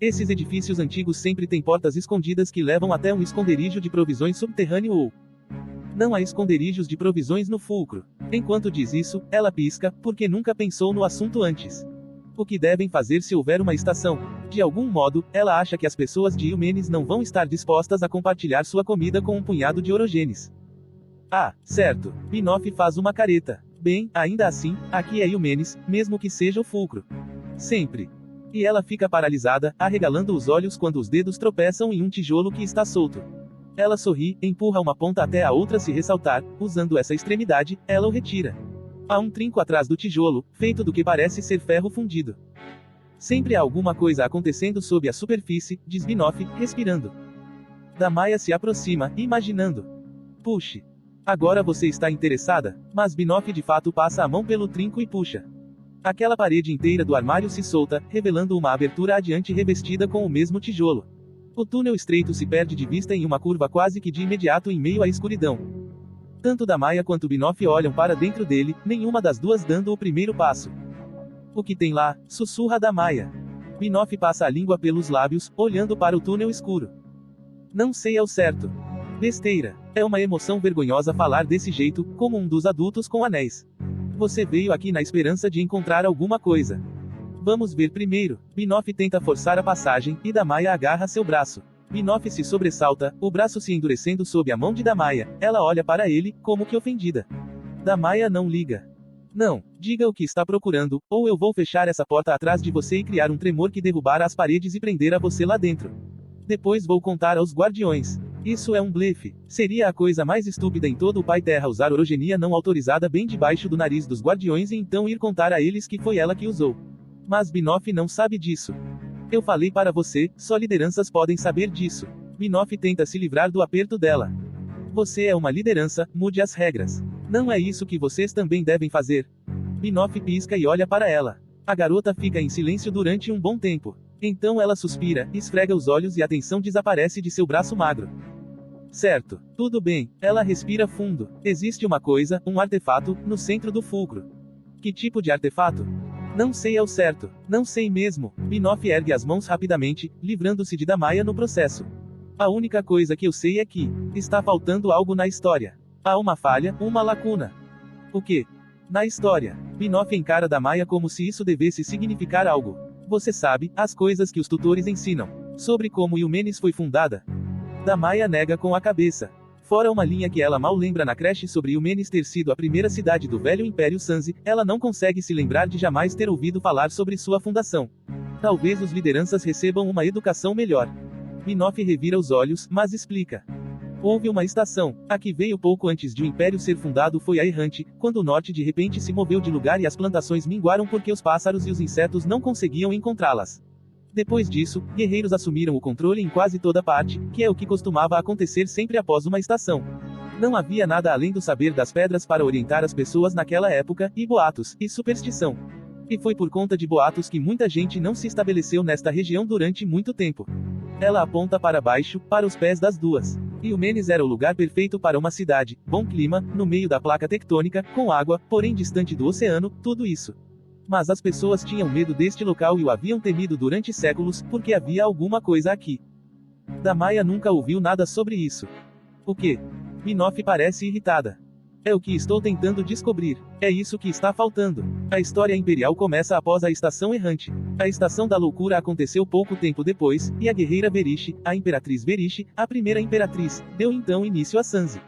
Esses edifícios antigos sempre têm portas escondidas que levam até um esconderijo de provisões subterrâneo ou... Não há esconderijos de provisões no fulcro. Enquanto diz isso, ela pisca, porque nunca pensou no assunto antes. O que devem fazer se houver uma estação? De algum modo, ela acha que as pessoas de Yumenes não vão estar dispostas a compartilhar sua comida com um punhado de orogenes. Ah, certo. Binoff faz uma careta. Bem, ainda assim, aqui é Yumenes, mesmo que seja o fulcro. Sempre. E ela fica paralisada, arregalando os olhos quando os dedos tropeçam em um tijolo que está solto. Ela sorri, empurra uma ponta até a outra se ressaltar, usando essa extremidade, ela o retira. Há um trinco atrás do tijolo, feito do que parece ser ferro fundido. Sempre há alguma coisa acontecendo sob a superfície, diz Binoff, respirando. Damaya se aproxima, imaginando. Puxe. Agora você está interessada? Mas Binoff de fato passa a mão pelo trinco e puxa. Aquela parede inteira do armário se solta, revelando uma abertura adiante revestida com o mesmo tijolo. O túnel estreito se perde de vista em uma curva quase que de imediato em meio à escuridão. Tanto Damaya quanto Binoff olham para dentro dele, nenhuma das duas dando o primeiro passo. O que tem lá? Sussurra Damaya. Binoff passa a língua pelos lábios, olhando para o túnel escuro. Não sei ao certo. Besteira. É uma emoção vergonhosa falar desse jeito, como um dos adultos com anéis. Você veio aqui na esperança de encontrar alguma coisa. Vamos ver primeiro. Binoff tenta forçar a passagem, e Damaya agarra seu braço. Binoff se sobressalta, o braço se endurecendo sob a mão de Damaya. Ela olha para ele, como que ofendida. Damaya não liga. Não, diga o que está procurando, ou eu vou fechar essa porta atrás de você e criar um tremor que derrubar as paredes e prender a você lá dentro. Depois vou contar aos guardiões. Isso é um blefe. Seria a coisa mais estúpida em todo o Pai Terra usar orogenia não autorizada bem debaixo do nariz dos guardiões e então ir contar a eles que foi ela que usou. Mas Binoff não sabe disso. Eu falei para você, só lideranças podem saber disso. Binoff tenta se livrar do aperto dela. Você é uma liderança, mude as regras. Não é isso que vocês também devem fazer. Binoff pisca e olha para ela. A garota fica em silêncio durante um bom tempo. Então ela suspira, esfrega os olhos e a tensão desaparece de seu braço magro. Certo, tudo bem, ela respira fundo. Existe uma coisa, um artefato, no centro do fulcro. Que tipo de artefato? Não sei ao certo. Não sei mesmo. Binoff ergue as mãos rapidamente, livrando-se de Damaya no processo. A única coisa que eu sei é que está faltando algo na história. Há uma falha, uma lacuna. O quê? Na história. Binoff encara Damaya como se isso devesse significar algo. Você sabe, as coisas que os tutores ensinam. Sobre como Yumenis foi fundada. Damaya nega com a cabeça. Fora uma linha que ela mal lembra na creche sobre Yumenis ter sido a primeira cidade do velho Império Sanzi, ela não consegue se lembrar de jamais ter ouvido falar sobre sua fundação. Talvez os lideranças recebam uma educação melhor. Binoff revira os olhos, mas explica. Houve uma estação. A que veio pouco antes de o Império ser fundado foi a Errante, quando o norte de repente se moveu de lugar e as plantações minguaram porque os pássaros e os insetos não conseguiam encontrá-las. Depois disso, guerreiros assumiram o controle em quase toda parte, que é o que costumava acontecer sempre após uma estação. Não havia nada além do saber das pedras para orientar as pessoas naquela época, e boatos, e superstição. E foi por conta de boatos que muita gente não se estabeleceu nesta região durante muito tempo. Ela aponta para baixo, para os pés das duas. Yumenis era o lugar perfeito para uma cidade, bom clima, no meio da placa tectônica, com água, porém distante do oceano, tudo isso. Mas as pessoas tinham medo deste local e o haviam temido durante séculos, porque havia alguma coisa aqui. Damaya nunca ouviu nada sobre isso. O quê? Binoff parece irritada. É o que estou tentando descobrir. É isso que está faltando. A história imperial começa após a Estação Errante. A Estação da Loucura aconteceu pouco tempo depois, e a guerreira Verish, a Imperatriz Verish, a primeira Imperatriz, deu então início a Sanzi.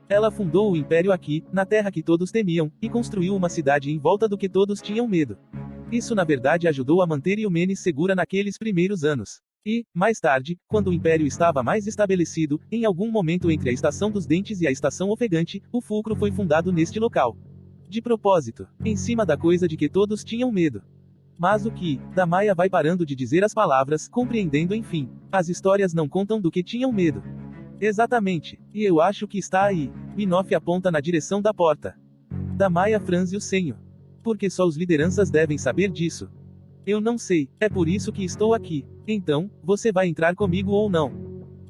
Ela fundou o Império aqui, na terra que todos temiam, e construiu uma cidade em volta do que todos tinham medo. Isso na verdade ajudou a manter Yumenis segura naqueles primeiros anos. E, mais tarde, quando o Império estava mais estabelecido, em algum momento entre a Estação dos Dentes e a Estação Ofegante, o fulcro foi fundado neste local. De propósito, em cima da coisa de que todos tinham medo. Mas o que? Damaya vai parando de dizer as palavras, compreendendo enfim. As histórias não contam do que tinham medo. Exatamente. E eu acho que está aí. Binoff aponta na direção da porta. Damaya franze o senho. Porque só os lideranças devem saber disso. Eu não sei, é por isso que estou aqui. Então, você vai entrar comigo ou não?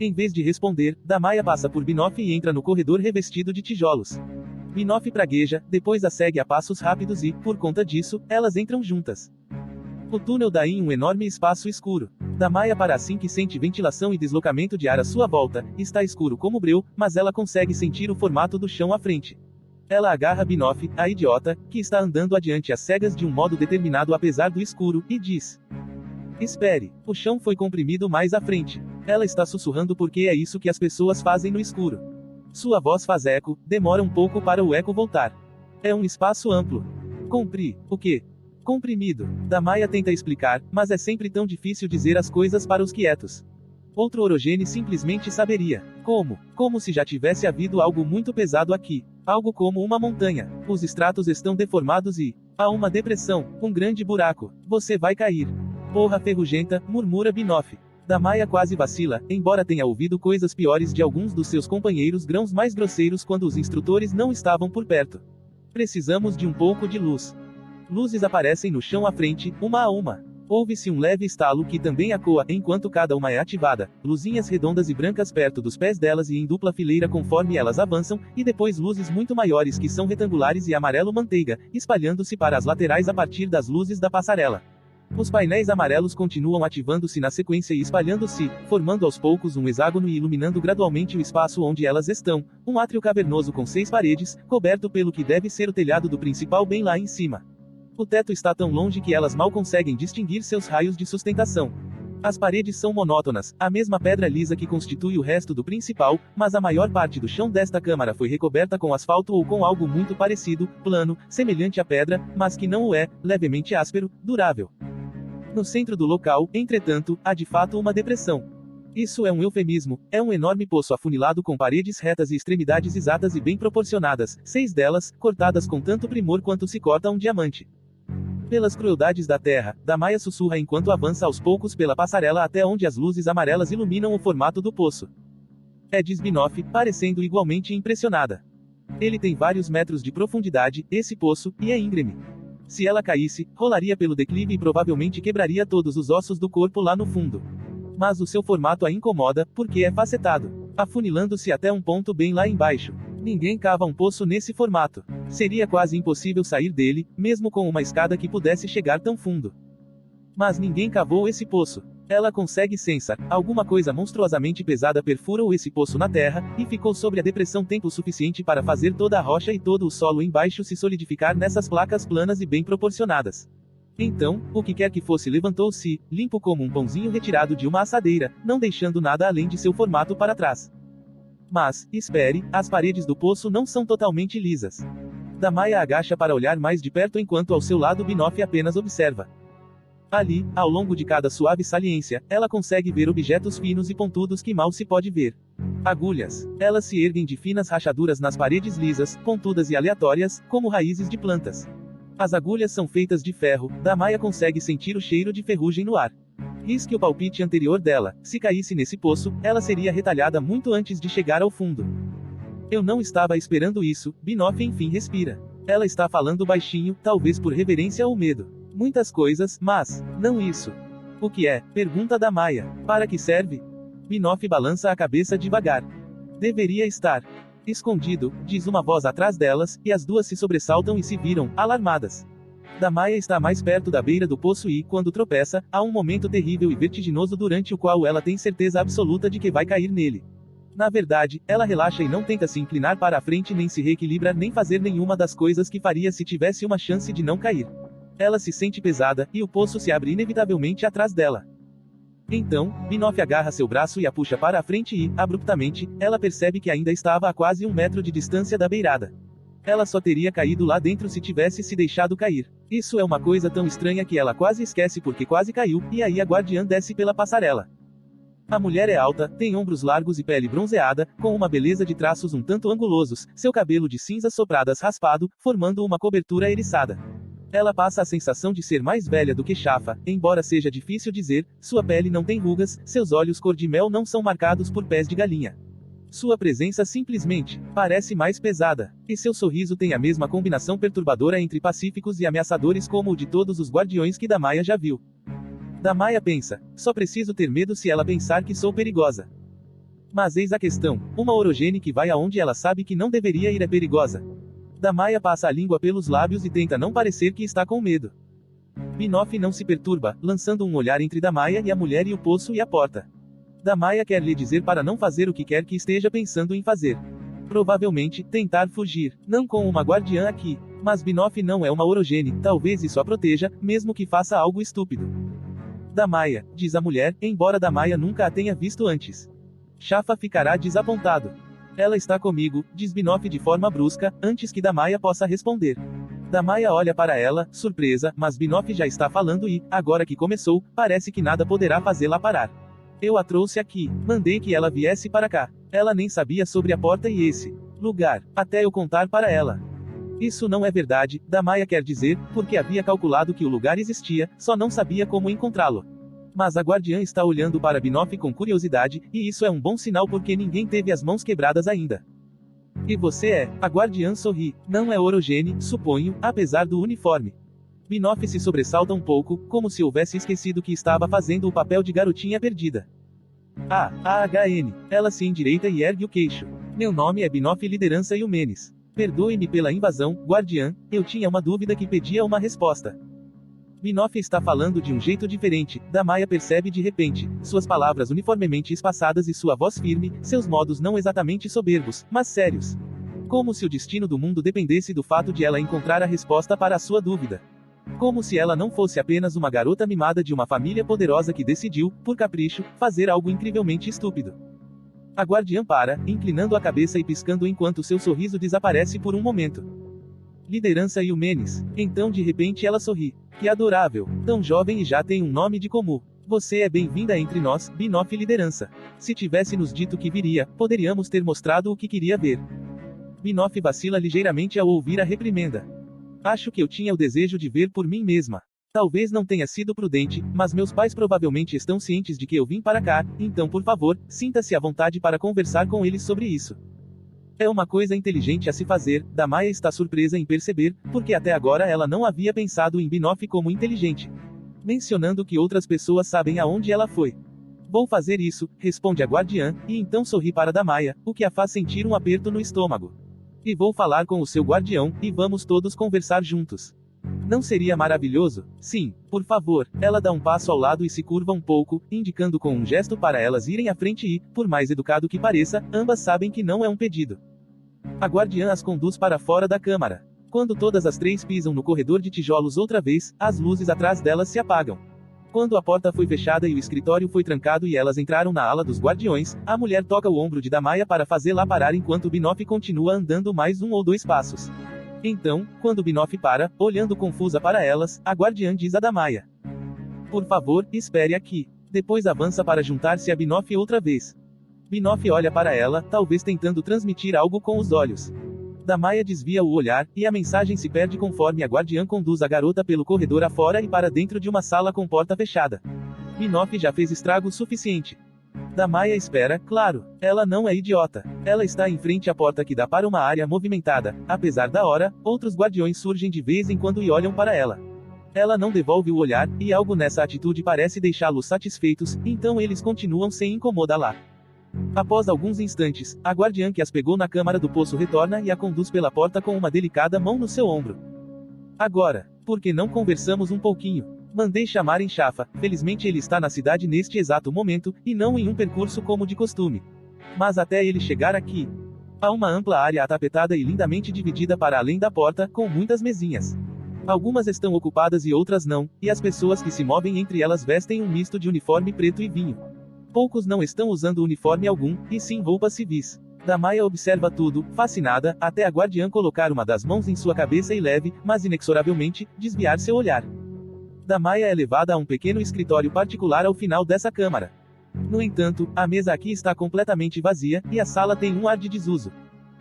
Em vez de responder, Damaya passa por Binoff e entra no corredor revestido de tijolos. Binoff pragueja, depois a segue a passos rápidos e, por conta disso, elas entram juntas. O túnel dá em um enorme espaço escuro. Damaya para assim que sente ventilação e deslocamento de ar à sua volta, está escuro como breu, mas ela consegue sentir o formato do chão à frente. Ela agarra Binoff, a idiota, que está andando adiante às cegas de um modo determinado apesar do escuro, e diz: Espere, o chão foi comprimido mais à frente. Ela está sussurrando porque é isso que as pessoas fazem no escuro. Sua voz faz eco, demora um pouco para o eco voltar. É um espaço amplo. O quê? Comprimido. Damaya tenta explicar, mas é sempre tão difícil dizer as coisas para os quietos. Outro orogene simplesmente saberia. Como se já tivesse havido algo muito pesado aqui. Algo como uma montanha. Os estratos estão deformados e há uma depressão, um grande buraco. Você vai cair. Porra ferrugenta, murmura Binoff. Damaia quase vacila, embora tenha ouvido coisas piores de alguns dos seus companheiros grãos mais grosseiros quando os instrutores não estavam por perto. Precisamos de um pouco de luz. Luzes aparecem no chão à frente, uma a uma. Ouve-se um leve estalo que também ecoa, enquanto cada uma é ativada. Luzinhas redondas e brancas perto dos pés delas e em dupla fileira conforme elas avançam, e depois luzes muito maiores que são retangulares e amarelo manteiga, espalhando-se para as laterais a partir das luzes da passarela. Os painéis amarelos continuam ativando-se na sequência e espalhando-se, formando aos poucos um hexágono e iluminando gradualmente o espaço onde elas estão, um átrio cavernoso com 6 paredes, coberto pelo que deve ser o telhado do principal bem lá em cima. O teto está tão longe que elas mal conseguem distinguir seus raios de sustentação. As paredes são monótonas, a mesma pedra lisa que constitui o resto do principal, mas a maior parte do chão desta câmara foi recoberta com asfalto ou com algo muito parecido, plano, semelhante à pedra, mas que não o é, levemente áspero, durável. No centro do local, entretanto, há de fato uma depressão. Isso é um eufemismo, é um enorme poço afunilado com paredes retas e extremidades exatas e bem proporcionadas, 6 delas, cortadas com tanto primor quanto se corta um diamante. Pelas crueldades da terra, Damaia sussurra enquanto avança aos poucos pela passarela até onde as luzes amarelas iluminam o formato do poço. Diz Binoff, parecendo igualmente impressionada. Ele tem vários metros de profundidade, esse poço, e é íngreme. Se ela caísse, rolaria pelo declive e provavelmente quebraria todos os ossos do corpo lá no fundo. Mas o seu formato a incomoda, porque é facetado, afunilando-se até um ponto bem lá embaixo. Ninguém cava um poço nesse formato. Seria quase impossível sair dele, mesmo com uma escada que pudesse chegar tão fundo. Mas ninguém cavou esse poço. Ela consegue sensar, alguma coisa monstruosamente pesada perfurou esse poço na terra, e ficou sobre a depressão tempo suficiente para fazer toda a rocha e todo o solo embaixo se solidificar nessas placas planas e bem proporcionadas. Então, o que quer que fosse levantou-se, limpo como um pãozinho retirado de uma assadeira, não deixando nada além de seu formato para trás. Mas, espere, as paredes do poço não são totalmente lisas. Damaia agacha para olhar mais de perto enquanto ao seu lado Binoff apenas observa. Ali, ao longo de cada suave saliência, ela consegue ver objetos finos e pontudos que mal se pode ver. Agulhas. Elas se erguem de finas rachaduras nas paredes lisas, pontudas e aleatórias, como raízes de plantas. As agulhas são feitas de ferro, Damaia consegue sentir o cheiro de ferrugem no ar. Risque o palpite anterior dela, se caísse nesse poço, ela seria retalhada muito antes de chegar ao fundo. Eu não estava esperando isso, Binoff enfim respira. Ela está falando baixinho, talvez por reverência ou medo. Muitas coisas, mas, não isso. O que é? Pergunta Damaia. Para que serve? Binoff balança a cabeça devagar. Deveria estar escondido, diz uma voz atrás delas, e as duas se sobressaltam e se viram, alarmadas. Damaia está mais perto da beira do poço e, quando tropeça, há um momento terrível e vertiginoso durante o qual ela tem certeza absoluta de que vai cair nele. Na verdade, ela relaxa e não tenta se inclinar para a frente nem se reequilibrar nem fazer nenhuma das coisas que faria se tivesse uma chance de não cair. Ela se sente pesada, e o poço se abre inevitavelmente atrás dela. Então, Binoff agarra seu braço e a puxa para a frente e, abruptamente, ela percebe que ainda estava a quase 1 metro de distância da beirada. Ela só teria caído lá dentro se tivesse se deixado cair. Isso é uma coisa tão estranha que ela quase esquece porque quase caiu, e aí a guardiã desce pela passarela. A mulher é alta, tem ombros largos e pele bronzeada, com uma beleza de traços um tanto angulosos, seu cabelo de cinzas sopradas raspado, formando uma cobertura eriçada. Ela passa a sensação de ser mais velha do que chafa, embora seja difícil dizer, sua pele não tem rugas, seus olhos cor de mel não são marcados por pés de galinha. Sua presença simplesmente parece mais pesada, e seu sorriso tem a mesma combinação perturbadora entre pacíficos e ameaçadores como o de todos os guardiões que Damaia já viu. Damaia pensa, só preciso ter medo se ela pensar que sou perigosa. Mas eis a questão, uma orogene que vai aonde ela sabe que não deveria ir é perigosa. Damaia passa a língua pelos lábios e tenta não parecer que está com medo. Binoff não se perturba, lançando um olhar entre Damaia e a mulher e o poço e a porta. Damaia quer lhe dizer para não fazer o que quer que esteja pensando em fazer. Provavelmente, tentar fugir, não com uma guardiã aqui. Mas Binoff não é uma orogene, talvez isso a proteja, mesmo que faça algo estúpido. Damaia, diz a mulher, embora Damaia nunca a tenha visto antes. Chafa ficará desapontado. Ela está comigo, diz Binoff de forma brusca, antes que Damaia possa responder. Damaia olha para ela, surpresa, mas Binoff já está falando e, agora que começou, parece que nada poderá fazê-la parar. Eu a trouxe aqui, mandei que ela viesse para cá. Ela nem sabia sobre a porta e esse lugar, até eu contar para ela. Isso não é verdade, Damaya quer dizer, porque havia calculado que o lugar existia, só não sabia como encontrá-lo. Mas a guardiã está olhando para Binoff com curiosidade, e isso é um bom sinal porque ninguém teve as mãos quebradas ainda. E você é? A guardiã sorri. Não é Orogene, suponho, apesar do uniforme. Binoff se sobressalta um pouco, como se houvesse esquecido que estava fazendo o papel de garotinha perdida. Ah, AHN. Ela se endireita e ergue o queixo. Meu nome é Binoff Liderança Yumenes. Perdoe-me pela invasão, guardiã, eu tinha uma dúvida que pedia uma resposta. Binoff está falando de um jeito diferente, Damaya percebe de repente, suas palavras uniformemente espaçadas e sua voz firme, seus modos não exatamente soberbos, mas sérios. Como se o destino do mundo dependesse do fato de ela encontrar a resposta para a sua dúvida. Como se ela não fosse apenas uma garota mimada de uma família poderosa que decidiu, por capricho, fazer algo incrivelmente estúpido. A guardiã para, inclinando a cabeça e piscando enquanto seu sorriso desaparece por um momento. Liderança Yumenes. Então de repente ela sorri. Que adorável, tão jovem e já tem um nome de comum. Você é bem-vinda entre nós, Binoff Liderança. Se tivesse nos dito que viria, poderíamos ter mostrado o que queria ver. Binoff vacila ligeiramente ao ouvir a reprimenda. Acho que eu tinha o desejo de ver por mim mesma. Talvez não tenha sido prudente, mas meus pais provavelmente estão cientes de que eu vim para cá, então por favor, sinta-se à vontade para conversar com eles sobre isso. É uma coisa inteligente a se fazer, Damaya está surpresa em perceber, porque até agora ela não havia pensado em Binoff como inteligente. Mencionando que outras pessoas sabem aonde ela foi. Vou fazer isso, responde a guardiã, e então sorri para Damaya, o que a faz sentir um aperto no estômago. E vou falar com o seu guardião, e vamos todos conversar juntos. Não seria maravilhoso? Sim, por favor. Ela dá um passo ao lado e se curva um pouco, indicando com um gesto para elas irem à frente e, por mais educado que pareça, ambas sabem que não é um pedido. A guardiã as conduz para fora da câmara. Quando todas as três pisam no corredor de tijolos outra vez, as luzes atrás delas se apagam. Quando a porta foi fechada e o escritório foi trancado e elas entraram na ala dos guardiões, a mulher toca o ombro de Damaya para fazê-la parar enquanto Binoff continua andando mais 1 ou 2 passos. Então, quando Binoff para, olhando confusa para elas, a guardiã diz a Damaya: por favor, espere aqui. Depois avança para juntar-se a Binoff outra vez. Binoff olha para ela, talvez tentando transmitir algo com os olhos. Damaya desvia o olhar, e a mensagem se perde conforme a guardiã conduz a garota pelo corredor afora e para dentro de uma sala com porta fechada. Binoff já fez estrago suficiente. Damaya espera, claro. Ela não é idiota. Ela está em frente à porta que dá para uma área movimentada. Apesar da hora, outros guardiões surgem de vez em quando e olham para ela. Ela não devolve o olhar, e algo nessa atitude parece deixá-los satisfeitos, então eles continuam sem incomodá-la. Após alguns instantes, a guardiã que as pegou na câmara do poço retorna e a conduz pela porta com uma delicada mão no seu ombro. Agora, por que não conversamos um pouquinho? Mandei chamar em Chafa, felizmente ele está na cidade neste exato momento, e não em um percurso como de costume. Mas até ele chegar aqui, há uma ampla área atapetada e lindamente dividida para além da porta, com muitas mesinhas. Algumas estão ocupadas e outras não, e as pessoas que se movem entre elas vestem um misto de uniforme preto e vinho. Poucos não estão usando uniforme algum, e sim roupas civis. Damaya observa tudo, fascinada, até a guardiã colocar uma das mãos em sua cabeça e leve, mas inexoravelmente, desviar seu olhar. Damaya é levada a um pequeno escritório particular ao final dessa câmara. No entanto, a mesa aqui está completamente vazia, e a sala tem um ar de desuso.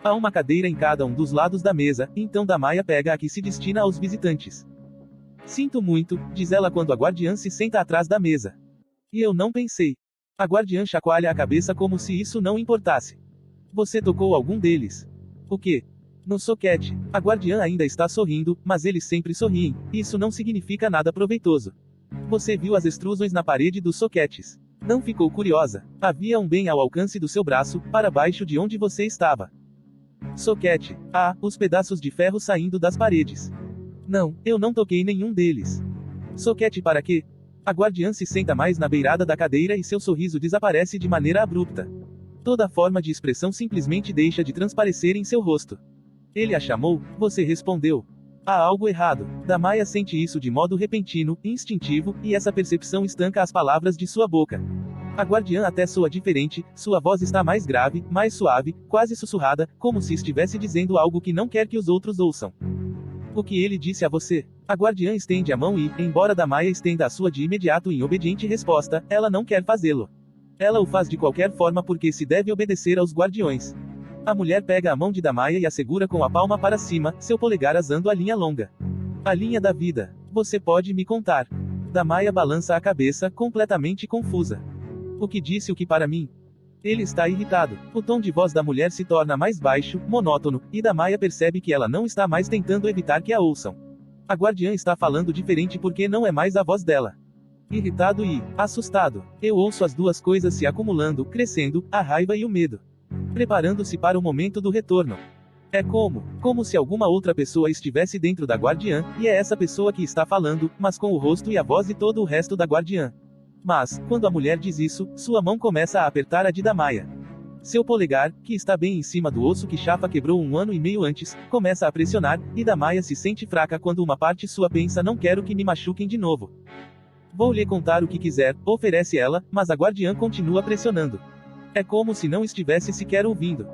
Há uma cadeira em cada um dos lados da mesa, então Damaya pega a que se destina aos visitantes. Sinto muito, diz ela quando a guardiã se senta atrás da mesa. E eu não pensei. A guardiã chacoalha a cabeça como se isso não importasse. Você tocou algum deles? O quê? No soquete. A guardiã ainda está sorrindo, mas eles sempre sorriem. Isso não significa nada proveitoso. Você viu as extrusões na parede dos soquetes. Não ficou curiosa? Havia um bem ao alcance do seu braço, para baixo de onde você estava. Soquete. Ah, os pedaços de ferro saindo das paredes. Não, eu não toquei nenhum deles. Soquete para quê? A guardiã se senta mais na beirada da cadeira e seu sorriso desaparece de maneira abrupta. Toda forma de expressão simplesmente deixa de transparecer em seu rosto. Ele a chamou, você respondeu. Há algo errado. Damaya sente isso de modo repentino, instintivo, e essa percepção estanca as palavras de sua boca. A guardiã até soa diferente, sua voz está mais grave, mais suave, quase sussurrada, como se estivesse dizendo algo que não quer que os outros ouçam. O que ele disse a você? A guardiã estende a mão e, embora Damaya estenda a sua de imediato em obediente resposta, ela não quer fazê-lo. Ela o faz de qualquer forma porque se deve obedecer aos guardiões. A mulher pega a mão de Damaia e a segura com a palma para cima, seu polegar asando a linha longa. A linha da vida. Você pode me contar? Damaia balança a cabeça, completamente confusa. O que disse o que para mim? Ele está irritado. O tom de voz da mulher se torna mais baixo, monótono, e Damaia percebe que ela não está mais tentando evitar que a ouçam. A guardiã está falando diferente porque não é mais a voz dela. Irritado e assustado. Eu ouço as duas coisas se acumulando, crescendo, a raiva e o medo. Preparando-se para o momento do retorno. É como se alguma outra pessoa estivesse dentro da guardiã, e é essa pessoa que está falando, mas com o rosto e a voz de todo o resto da guardiã. Mas, quando a mulher diz isso, sua mão começa a apertar a de Damaia. Seu polegar, que está bem em cima do osso que Shafa quebrou 1 ano e meio antes, começa a pressionar, e Damaia se sente fraca quando uma parte sua pensa: não quero que me machuquem de novo. Vou lhe contar o que quiser, oferece ela, mas a guardiã continua pressionando. É como se não estivesse sequer ouvindo.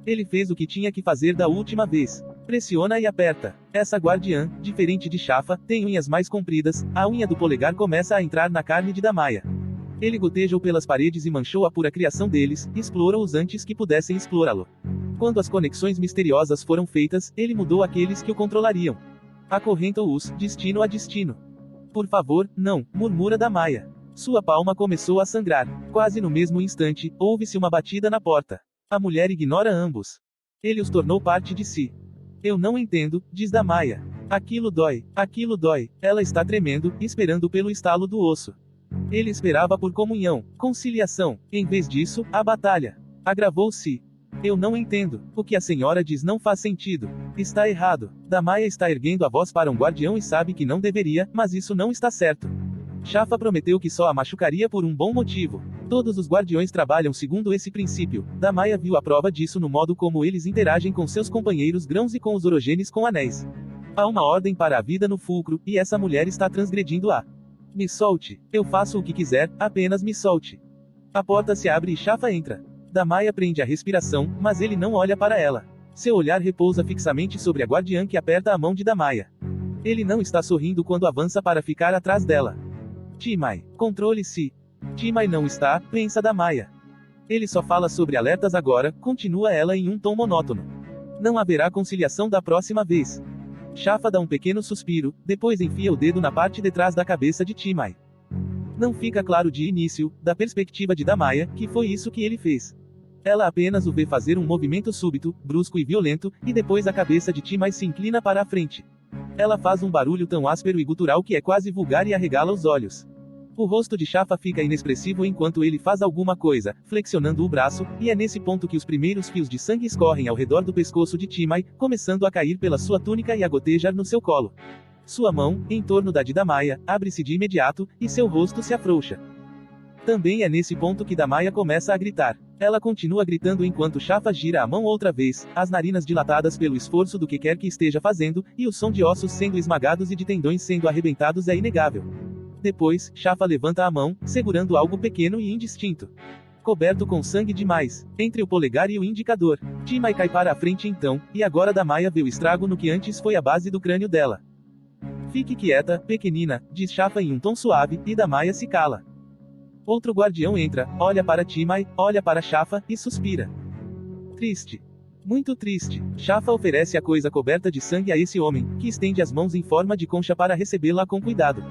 Ele fez o que tinha que fazer da última vez. Pressiona e aperta. Essa guardiã, diferente de Shafa, tem unhas mais compridas, a unha do polegar começa a entrar na carne de Damaia. Ele gotejou pelas paredes e manchou a pura criação deles, explorou-os antes que pudessem explorá-lo. Quando as conexões misteriosas foram feitas, ele mudou aqueles que o controlariam. Acorrentou-os, destino a destino. Por favor, não, murmura Damaia. Sua palma começou a sangrar. Quase no mesmo instante, ouve-se uma batida na porta. A mulher ignora ambos. Ele os tornou parte de si. Eu não entendo, diz Damaia. Aquilo dói. Ela está tremendo, esperando pelo estalo do osso. Ele esperava por comunhão, conciliação. Em vez disso, a batalha. Agravou-se. Eu não entendo. O que a senhora diz não faz sentido. Está errado. Damaia está erguendo a voz para um guardião e sabe que não deveria, mas isso não está certo. Shafa prometeu que só a machucaria por um bom motivo. Todos os guardiões trabalham segundo esse princípio. Damaia viu a prova disso no modo como eles interagem com seus companheiros grãos e com os orogenes com anéis. Há uma ordem para a vida no fulcro, e essa mulher está transgredindo-a. Me solte. Eu faço o que quiser, apenas me solte. A porta se abre e Shafa entra. Damaia prende a respiração, mas ele não olha para ela. Seu olhar repousa fixamente sobre a guardiã que aperta a mão de Damaia. Ele não está sorrindo quando avança para ficar atrás dela. Timai, controle-se. Timai não está, pensa Damaia. Ele só fala sobre alertas agora, continua ela em um tom monótono. Não haverá conciliação da próxima vez. Shafa dá um pequeno suspiro, depois enfia o dedo na parte de trás da cabeça de Timai. Não fica claro de início, da perspectiva de Damaia, que foi isso que ele fez. Ela apenas o vê fazer um movimento súbito, brusco e violento, e depois a cabeça de Timai se inclina para a frente. Ela faz um barulho tão áspero e gutural que é quase vulgar e arregala os olhos. O rosto de Shafa fica inexpressivo enquanto ele faz alguma coisa, flexionando o braço, e é nesse ponto que os primeiros fios de sangue escorrem ao redor do pescoço de Timai, começando a cair pela sua túnica e a gotejar no seu colo. Sua mão, em torno da de Damaia, abre-se de imediato, e seu rosto se afrouxa. Também é nesse ponto que Damaia começa a gritar. Ela continua gritando enquanto Shafa gira a mão outra vez, as narinas dilatadas pelo esforço do que quer que esteja fazendo, e o som de ossos sendo esmagados e de tendões sendo arrebentados é inegável. Depois, Shafa levanta a mão, segurando algo pequeno e indistinto. Coberto com sangue demais, entre o polegar e o indicador. Timai cai para a frente então, e agora Damaia vê o estrago no que antes foi a base do crânio dela. Fique quieta, pequenina, diz Shafa em um tom suave, e Damaia se cala. Outro guardião entra, olha para Timai, olha para Shafa, e suspira. Triste. Muito triste. Shafa oferece a coisa coberta de sangue a esse homem, que estende as mãos em forma de concha para recebê-la com cuidado.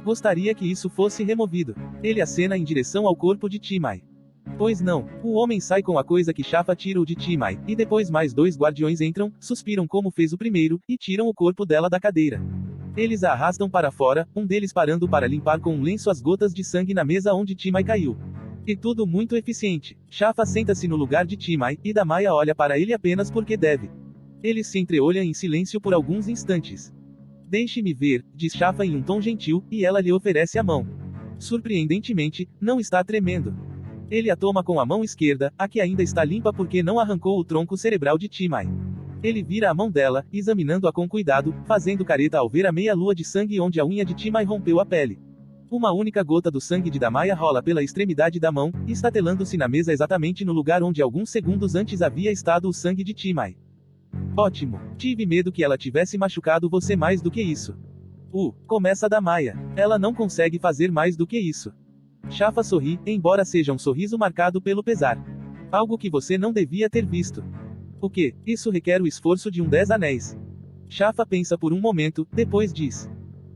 Gostaria que isso fosse removido. Ele acena em direção ao corpo de Timai. Pois não, o homem sai com a coisa que Shafa tirou de Timai, e depois mais 2 guardiões entram, suspiram como fez o primeiro, e tiram o corpo dela da cadeira. Eles a arrastam para fora, um deles parando para limpar com um lenço as gotas de sangue na mesa onde Timai caiu. E tudo muito eficiente. Shafa senta-se no lugar de Timai, e Damaia olha para ele apenas porque deve. Eles se entreolham em silêncio por alguns instantes. Deixe-me ver, diz Shafa em um tom gentil, e ela lhe oferece a mão. Surpreendentemente, não está tremendo. Ele a toma com a mão esquerda, a que ainda está limpa porque não arrancou o tronco cerebral de Timai. Ele vira a mão dela, examinando-a com cuidado, fazendo careta ao ver a meia-lua de sangue onde a unha de Timai rompeu a pele. Uma única gota do sangue de Damaia rola pela extremidade da mão, estatelando-se na mesa exatamente no lugar onde alguns segundos antes havia estado o sangue de Timai. Ótimo. Tive medo que ela tivesse machucado você mais do que isso. Começa Damaia. Ela não consegue fazer mais do que isso. Shafa sorri, embora seja um sorriso marcado pelo pesar. Algo que você não devia ter visto. O que? Isso requer o esforço de 10 anéis. Shafa pensa por um momento, depois diz.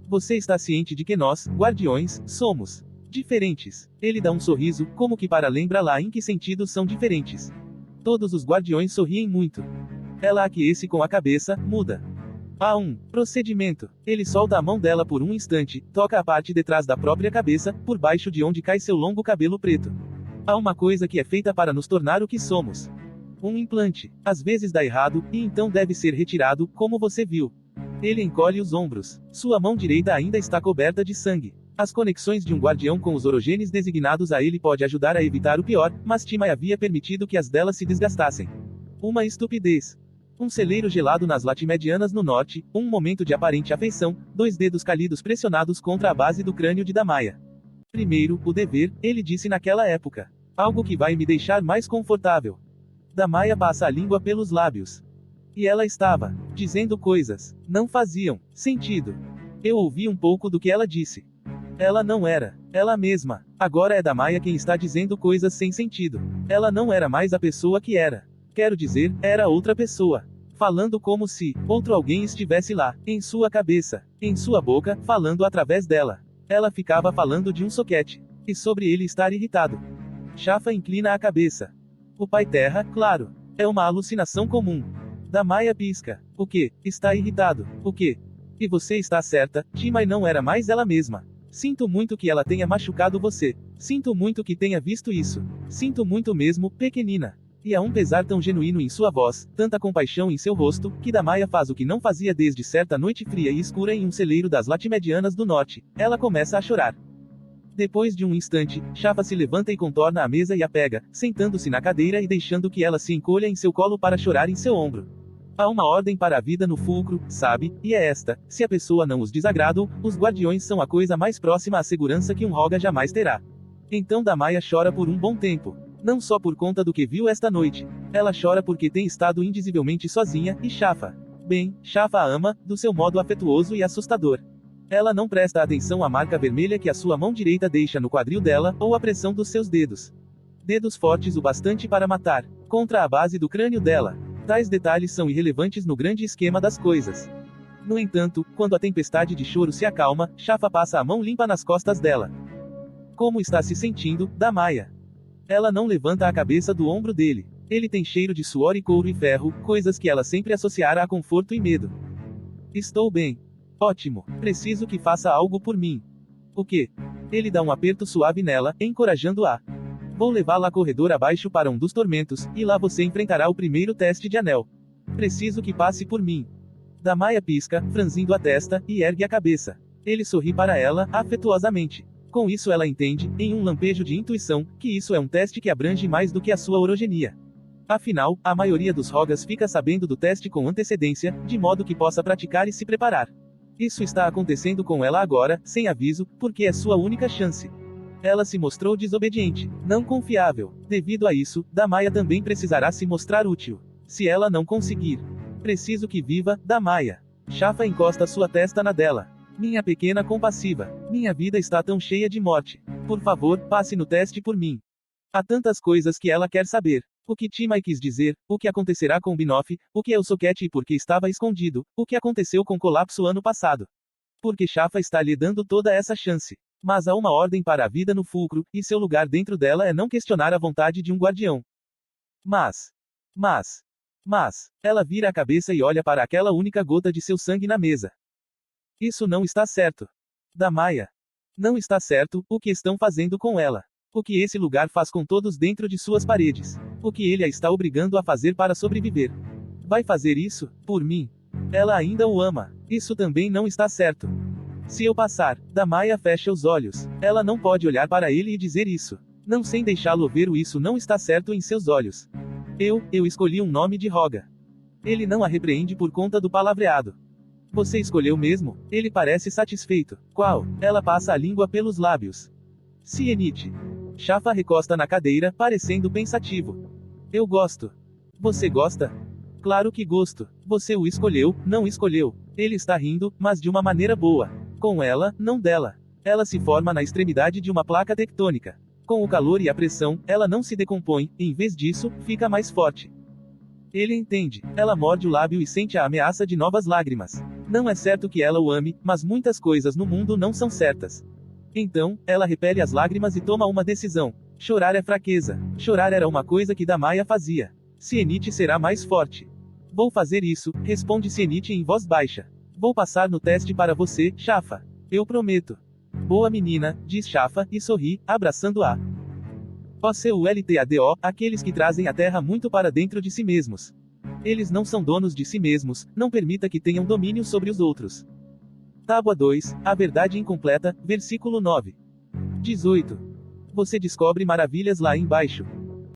Você está ciente de que nós, guardiões, somos diferentes. Ele dá um sorriso, como que para lembrar lá em que sentido são diferentes. Todos os guardiões sorriem muito. Ela aquece com a cabeça, muda. Há um procedimento. Ele solta a mão dela por um instante, toca a parte de trás da própria cabeça, por baixo de onde cai seu longo cabelo preto. Há uma coisa que é feita para nos tornar o que somos. Um implante. Às vezes dá errado, e então deve ser retirado, como você viu. Ele encolhe os ombros. Sua mão direita ainda está coberta de sangue. As conexões de um guardião com os orogenes designados a ele pode ajudar a evitar o pior, mas Timai havia permitido que as delas se desgastassem. Uma estupidez. Um celeiro gelado nas Latimedianas no norte, um momento de aparente afeição, 2 dedos calidos pressionados contra a base do crânio de Damaia. Primeiro, o dever, ele disse naquela época. Algo que vai me deixar mais confortável. Damaia passa a língua pelos lábios. E ela estava dizendo coisas. Não faziam sentido. Eu ouvi um pouco do que ela disse. Ela não era ela mesma. Agora é Damaia quem está dizendo coisas sem sentido. Ela não era mais a pessoa que era. Quero dizer, era outra pessoa. Falando como se outro alguém estivesse lá, em sua cabeça, em sua boca, falando através dela. Ela ficava falando de um soquete. E sobre ele estar irritado. Shafa inclina a cabeça. O Pai Terra, claro. É uma alucinação comum. Damaia pisca. O que? Está irritado. O que? E você está certa, Timai não era mais ela mesma. Sinto muito que ela tenha machucado você. Sinto muito que tenha visto isso. Sinto muito mesmo, pequenina. E há um pesar tão genuíno em sua voz, tanta compaixão em seu rosto, que Damaia faz o que não fazia desde certa noite fria e escura em um celeiro das Latimedianas do norte. Ela começa a chorar. Depois de um instante, Shafa se levanta e contorna a mesa e a pega, sentando-se na cadeira e deixando que ela se encolha em seu colo para chorar em seu ombro. Há uma ordem para a vida no fulcro, sabe, e é esta: se a pessoa não os desagrada, os guardiões são a coisa mais próxima à segurança que um Roga jamais terá. Então Damaia chora por um bom tempo. Não só por conta do que viu esta noite. Ela chora porque tem estado indizivelmente sozinha, e Shafa. Bem, Shafa a ama, do seu modo afetuoso e assustador. Ela não presta atenção à marca vermelha que a sua mão direita deixa no quadril dela, ou à pressão dos seus dedos. Dedos fortes o bastante para matar. Contra a base do crânio dela. Tais detalhes são irrelevantes no grande esquema das coisas. No entanto, quando a tempestade de choro se acalma, Shafa passa a mão limpa nas costas dela. Como está se sentindo, Damaia? Ela não levanta a cabeça do ombro dele. Ele tem cheiro de suor e couro e ferro, coisas que ela sempre associara a conforto e medo. Estou bem. Ótimo. Preciso que faça algo por mim. O quê? Ele dá um aperto suave nela, encorajando-a. Vou levá-la corredor abaixo para um dos tormentos, e lá você enfrentará o primeiro teste de anel. Preciso que passe por mim. Damaia pisca, franzindo a testa, e ergue a cabeça. Ele sorri para ela, afetuosamente. Com isso ela entende, em um lampejo de intuição, que isso é um teste que abrange mais do que a sua orogenia. Afinal, a maioria dos Rogas fica sabendo do teste com antecedência, de modo que possa praticar e se preparar. Isso está acontecendo com ela agora, sem aviso, porque é sua única chance. Ela se mostrou desobediente, não confiável. Devido a isso, Damaia também precisará se mostrar útil. Se ela não conseguir. Preciso que viva, Damaia. Shafa encosta sua testa na dela. Minha pequena compassiva. Minha vida está tão cheia de morte. Por favor, passe no teste por mim. Há tantas coisas que ela quer saber. O que Timai quis dizer, o que acontecerá com Binoff, o que é o soquete e por que estava escondido, o que aconteceu com Colapso ano passado. Porque Shafa está lhe dando toda essa chance. Mas há uma ordem para a vida no fulcro, e seu lugar dentro dela é não questionar a vontade de um guardião. Mas, ela vira a cabeça e olha para aquela única gota de seu sangue na mesa. Isso não está certo. Damaia. Não está certo, o que estão fazendo com ela. O que esse lugar faz com todos dentro de suas paredes. O que ele a está obrigando a fazer para sobreviver. Vai fazer isso, por mim. Ela ainda o ama. Isso também não está certo. Se eu passar, Damaia fecha os olhos. Ela não pode olhar para ele e dizer isso. Não sem deixá-lo ver o isso não está certo em seus olhos. Eu escolhi um nome de Roga. Ele não a repreende por conta do palavreado. Você escolheu mesmo? Ele parece satisfeito. Qual? Ela passa a língua pelos lábios. Cienite. Shafa recosta na cadeira, parecendo pensativo. Eu gosto. Você gosta? Claro que gosto. Você o escolheu, não escolheu. Ele está rindo, mas de uma maneira boa. Com ela, não dela. Ela se forma na extremidade de uma placa tectônica. Com o calor e a pressão, ela não se decompõe, em vez disso, fica mais forte. Ele entende. Ela morde o lábio e sente a ameaça de novas lágrimas. Não é certo que ela o ame, mas muitas coisas no mundo não são certas. Então, ela repele as lágrimas e toma uma decisão. Chorar é fraqueza. Chorar era uma coisa que Damaya fazia. Cienite será mais forte. Vou fazer isso, responde Cienite em voz baixa. Vou passar no teste para você, Shafa. Eu prometo. Boa menina, diz Shafa, e sorri, abraçando-a. OCULTADO, aqueles que trazem a terra muito para dentro de si mesmos. Eles não são donos de si mesmos, não permita que tenham domínio sobre os outros. Tábua 2, a verdade incompleta, versículo 9. 18. Você descobre maravilhas lá embaixo.